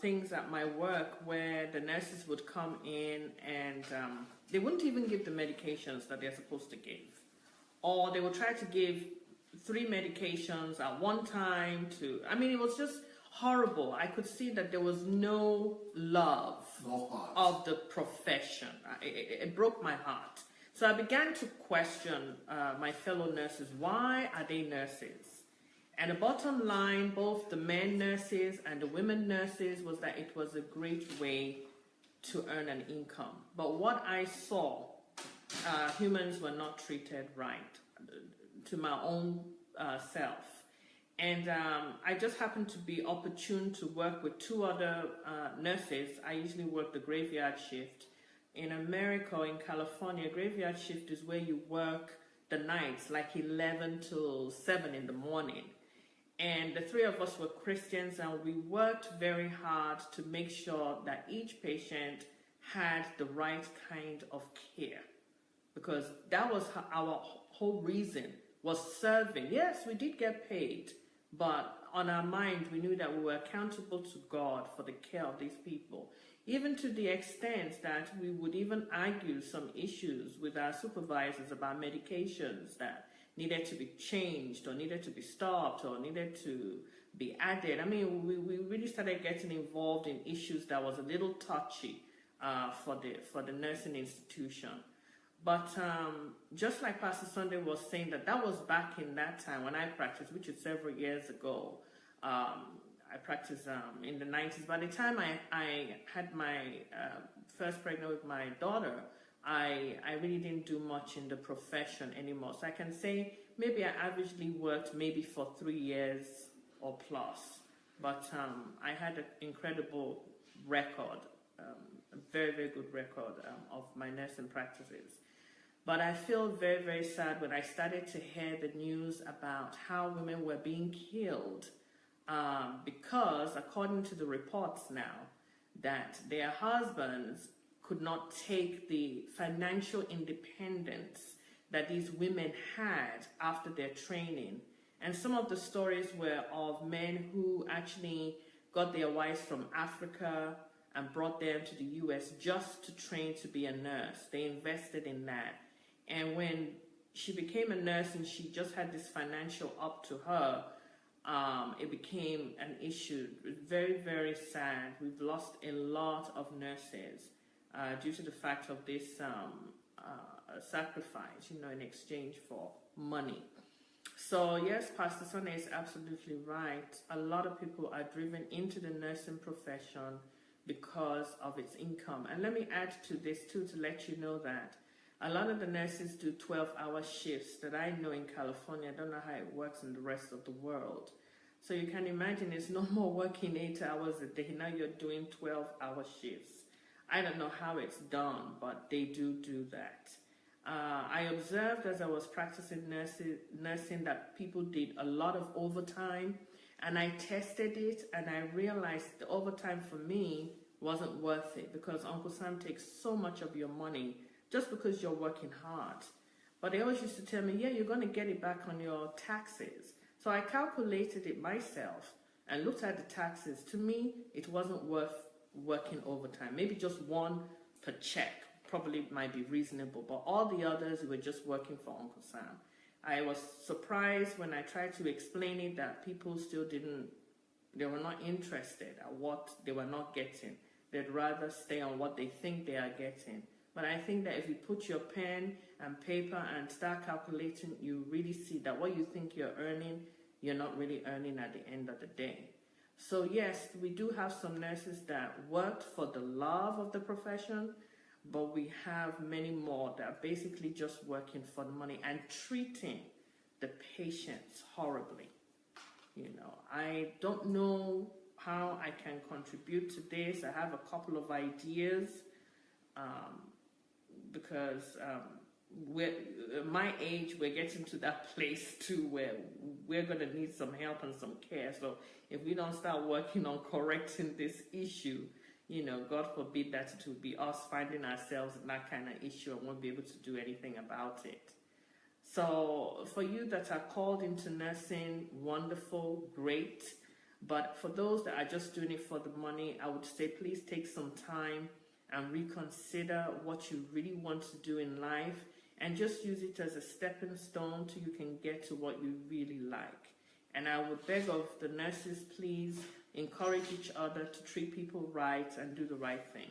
things at my work where the nurses would come in and they wouldn't even give the medications that they're supposed to give. Or they would try to give 3 medications at one time it was just horrible. I could see that there was no love of the profession. It broke my heart. So I began to question my fellow nurses. Why are they nurses? And the bottom line, both the men nurses and the women nurses, was that it was a great way to earn an income. But what I saw, humans were not treated right, to my own self. And I just happened to be opportune to work with 2 other nurses. I usually work the graveyard shift. In America, in California, graveyard shift is where you work the nights, like 11 till 7 in the morning. And the 3 of us were Christians, and we worked very hard to make sure that each patient had the right kind of care, because that was our whole reason, was serving. Yes, we did get paid, but on our mind, we knew that we were accountable to God for the care of these people, even to the extent that we would even argue some issues with our supervisors about medications that needed to be changed or needed to be stopped or needed to be added. I mean, we really started getting involved in issues that was a little touchy for the nursing institution. But just like Pastor Sandey was saying, that was back in that time when I practiced, which is several years ago. I practiced in the 90s. By the time I had my first pregnant with my daughter, I really didn't do much in the profession anymore. So I can say maybe I averagely worked maybe for 3 years or plus. But I had an incredible record, a very, very good record of my nursing practices. But I feel very, very sad when I started to hear the news about how women were being killed because, according to the reports now, that their husbands could not take the financial independence that these women had after their training. And some of the stories were of men who actually got their wives from Africa and brought them to the US just to train to be a nurse. They invested in that. And when she became a nurse and she just had this financial up to her, it became an issue. Very, very sad. We've lost a lot of nurses due to the fact of this sacrifice, in exchange for money. So yes, Pastor Sandey is absolutely right. A lot of people are driven into the nursing profession because of its income. And let me add to this too, to let you know that a lot of the nurses do 12-hour shifts that I know in California. I don't know how it works in the rest of the world. So you can imagine it's no more working 8 hours a day. Now you're doing 12-hour shifts. I don't know how it's done, but they do that. I observed as I was practicing nursing that people did a lot of overtime, and I tested it, and I realized the overtime for me wasn't worth it, because Uncle Sam takes so much of your money just because you're working hard. But they always used to tell me, yeah, you're going to get it back on your taxes. So I calculated it myself and looked at the taxes. To me, it wasn't worth working overtime. Maybe just one per check probably might be reasonable, but all the others were just working for Uncle Sam. I was surprised when I tried to explain it that people still they were not interested at what they were not getting. They'd rather stay on what they think they are getting. But I think that if you put your pen and paper and start calculating, you really see that what you think you're earning, you're not really earning at the end of the day. So yes, we do have some nurses that worked for the love of the profession, but we have many more that are basically just working for the money and treating the patients horribly. You know, I don't know how I can contribute to this. I have a couple of ideas because we're my age, we're getting to that place too where we're going to need some help and some care. So if we don't start working on correcting this issue, you know, God forbid that it will be us finding ourselves in that kind of issue and won't be able to do anything about it. So for you that are called into nursing, wonderful, great. But for those that are just doing it for the money, I would say please take some time and reconsider what you really want to do in life and just use it as a stepping stone till you can get to what you really like. And I would beg of the nurses, please encourage each other to treat people right and do the right thing.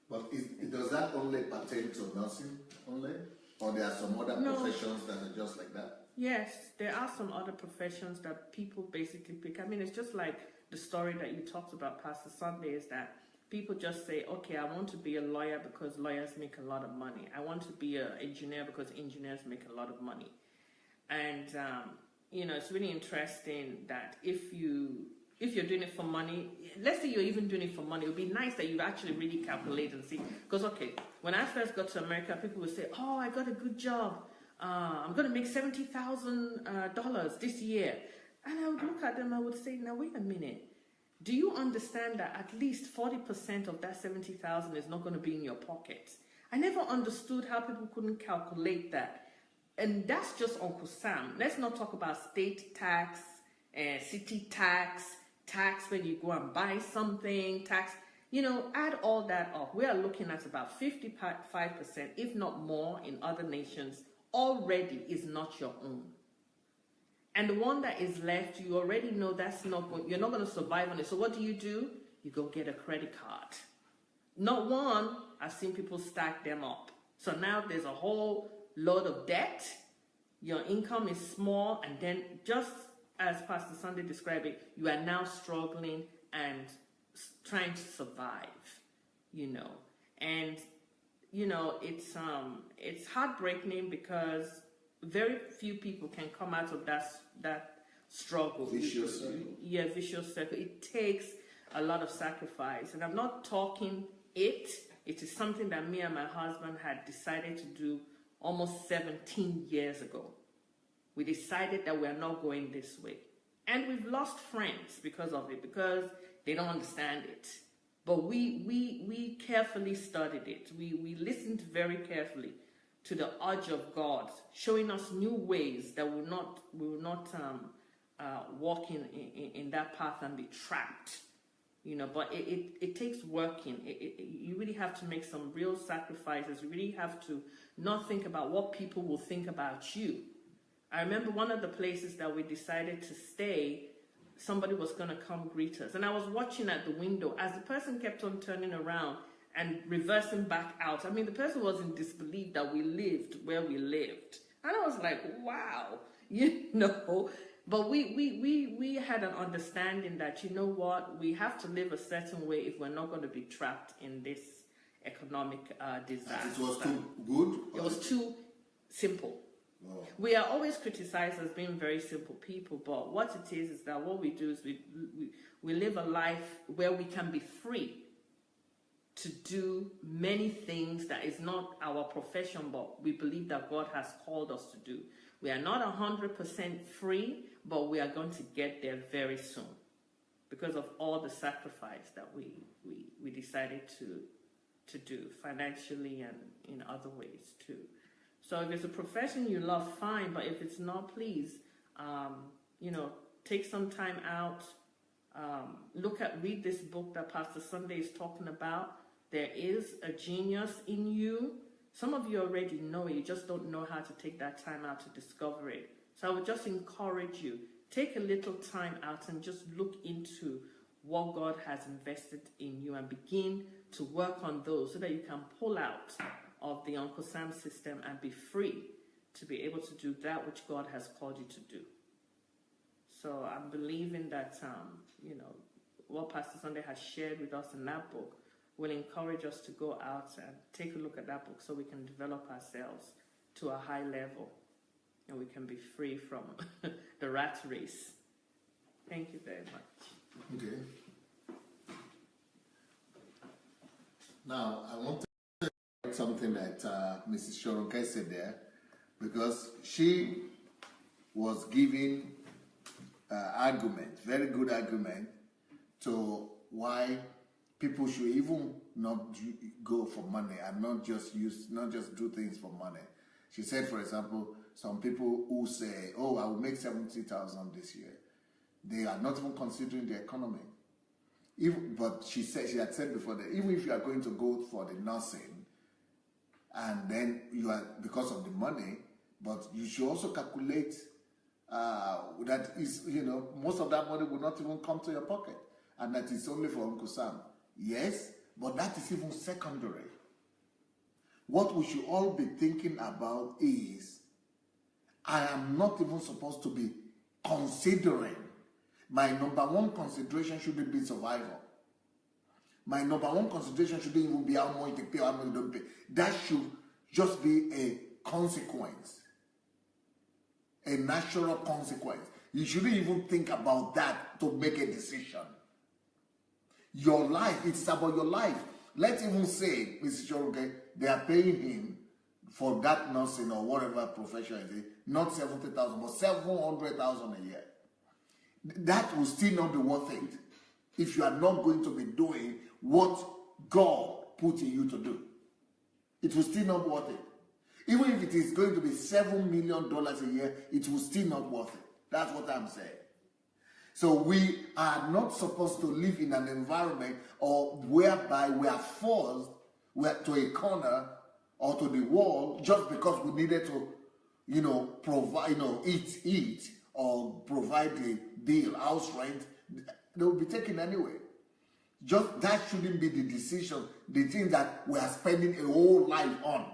But does that only pertain to nursing only? Or there are some other professions that are just like that? Yes, there are some other professions that people basically pick. I mean, it's just like the story that you talked about, Pastor Sandey, is that people just say, okay, I want to be a lawyer because lawyers make a lot of money. I want to be an engineer because engineers make a lot of money. And, you know, it's really interesting that if you're doing it for money, let's say you're even doing it for money, it would be nice that you actually really calculate and see. Because, okay, when I first got to America, people would say, oh, I got a good job. I'm going to make $70,000 this year. And I would look at them, I would say, now, wait a minute. Do you understand that at least 40% of that 70,000 is not going to be in your pocket? I never understood how people couldn't calculate that. And that's just Uncle Sam. Let's not talk about state tax, city tax, tax when you go and buy something, tax, you know, add all that up. We are looking at about 55%, if not more, in other nations already is not your own. And the one that is left, you already know that's not going, you're not going to survive on it. So what do? You go get a credit card. Not one, I've seen people stack them up. So now there's a whole load of debt. Your income is small, and then just as Pastor Sandey described it, you are now struggling and trying to survive, you know. And, you know, it's heartbreaking because very few people can come out of that struggle. Vicious circle. Yeah, vicious circle. It takes a lot of sacrifice. And I'm not talking it is something that me and my husband had decided to do almost 17 years ago. We decided that we're not going this way. And we've lost friends because of it, because they don't understand it. But we carefully studied it. We listened very carefully to the urge of God, showing us new ways that we will not walk in that path and be trapped. You know, but it takes working. You really have to make some real sacrifices. You really have to not think about what people will think about you. I remember one of the places that we decided to stay, somebody was going to come greet us. And I was watching at the window as the person kept on turning around and reversing back out. I mean, the person was in disbelief that we lived where we lived. And I was like, wow, you know. But we had an understanding that, you know what, we have to live a certain way if we're not going to be trapped in this economic disaster. It was too good? It was too simple. Oh. We are always criticized as being very simple people, but what it is that what we do is we live a life where we can be free to do many things that is not our profession, but we believe that God has called us to do. We are not 100% free, but we are going to get there very soon because of all the sacrifice that we decided to do financially and in other ways too. So if it's a profession you love, fine, but if it's not, please, you know, take some time out, read this book that Pastor Sandey is talking about, there is a genius in you. Some of you already know it, you just don't know how to take that time out to discover it. So I would just encourage you, take a little time out and just look into what God has invested in you and begin to work on those so that you can pull out of the Uncle Sam system and be free to be able to do that which God has called you to do. So I'm believing that, what Pastor Sandey has shared with us in that book will encourage us to go out and take a look at that book so we can develop ourselves to a high level and we can be free from the rat race. Thank you very much. Okay. Now, I want to say something that Mrs. Shoronke said there, because she was giving argument, very good argument, to why people should even not go for money and not just do things for money. She said, for example, some people who say, "Oh, I will make 70,000 this year," they are not even considering the economy. But she had said before that even if you are going to go for the nursing, and then you are because of the money, but you should also calculate that is, most of that money will not even come to your pocket, and that is only for Uncle Sam. Yes, but that is even secondary. What we should all be thinking about is, I am not even supposed to be considering. My number one consideration shouldn't be survival. My number one consideration shouldn't even be how much they pay, how much they don't pay. That should just be a consequence, a natural consequence. You shouldn't even think about that to make a decision. Your life, it's about your life. Let's even say, Mr. Choroke, they are paying him for that nursing or whatever profession it is, not 70,000, but 700,000 a year. That will still not be worth it if you are not going to be doing what God put in you to do. It will still not be worth it. Even if it is going to be $7 million a year, it will still not worth it. That's what I'm saying. So we are not supposed to live in an environment or whereby we are forced to a corner or to the wall just because we needed to, provide, eat or provide the bill, house rent. They will be taken anyway. Just that shouldn't be the decision, the thing that we are spending a whole life on.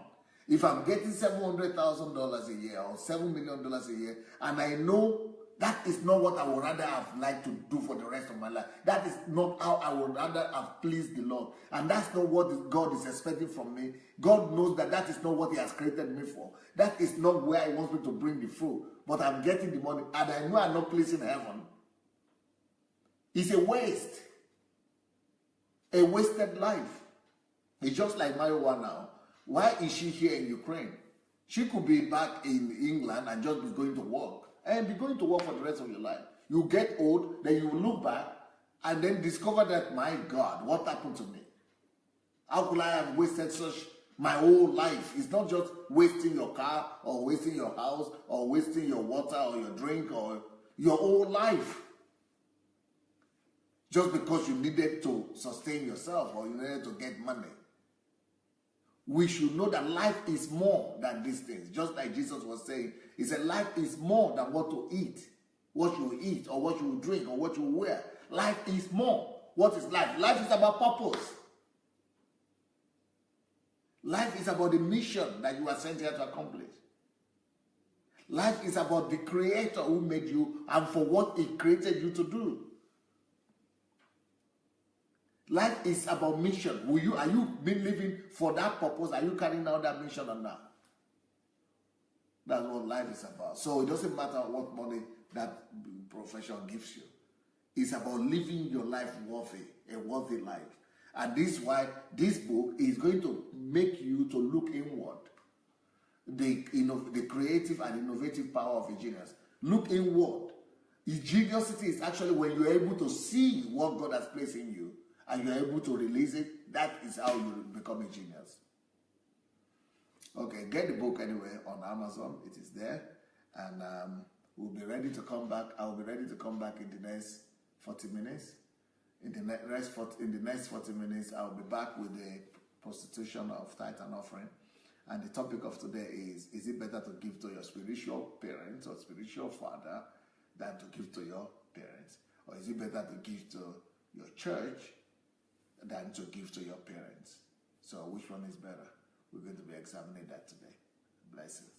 If I'm getting $700,000 a year or $7 million a year, and I know that is not what I would rather have liked to do for the rest of my life. That is not how I would rather have pleased the Lord. And that's not what God is expecting from me. God knows that that is not what He has created me for. That is not where He wants me to bring the fruit. But I'm getting the money, and I know I'm not pleasing heaven. It's a waste. A wasted life. It's just like Marijuana now. Why is she here in Ukraine? She could be back in England and just be going to work. And be going to work for the rest of your life. You get old, then you look back and then discover that, my God, what happened to me? How could I have wasted my whole life? It's not just wasting your car or wasting your house or wasting your water or your drink or your whole life. Just because you needed to sustain yourself or you needed to get money. We should know that life is more than these things. Just like Jesus was saying, He said life is more than what to eat, what you eat, or what you drink, or what you wear. Life is more. What is life? Life is about purpose. Life is about the mission that you are sent here to accomplish. Life is about the Creator who made you and for what He created you to do. Life is about mission. Are you been living for that purpose? Are you carrying out that mission or not? That's what life is about. So it doesn't matter what money that profession gives you. It's about living your life worthy, a worthy life. And this is why this book is going to make you to look inward. The creative and innovative power of a genius. Look inward. Geniusity is actually when you're able to see what God has placed in you and you're able to release it. That is how you become a genius. Okay, get the book anyway on Amazon. It is there. And we'll be ready to come back. I'll be ready to come back in the next 40 minutes. In the next 40 minutes, I'll be back with the prostitution of tithe and offering. And the topic of today is it better to give to your spiritual parents or spiritual father than to give to your parents? Or is it better to give to your church than to give to your parents? So which one is better? We're going to be examining that today. Blessings.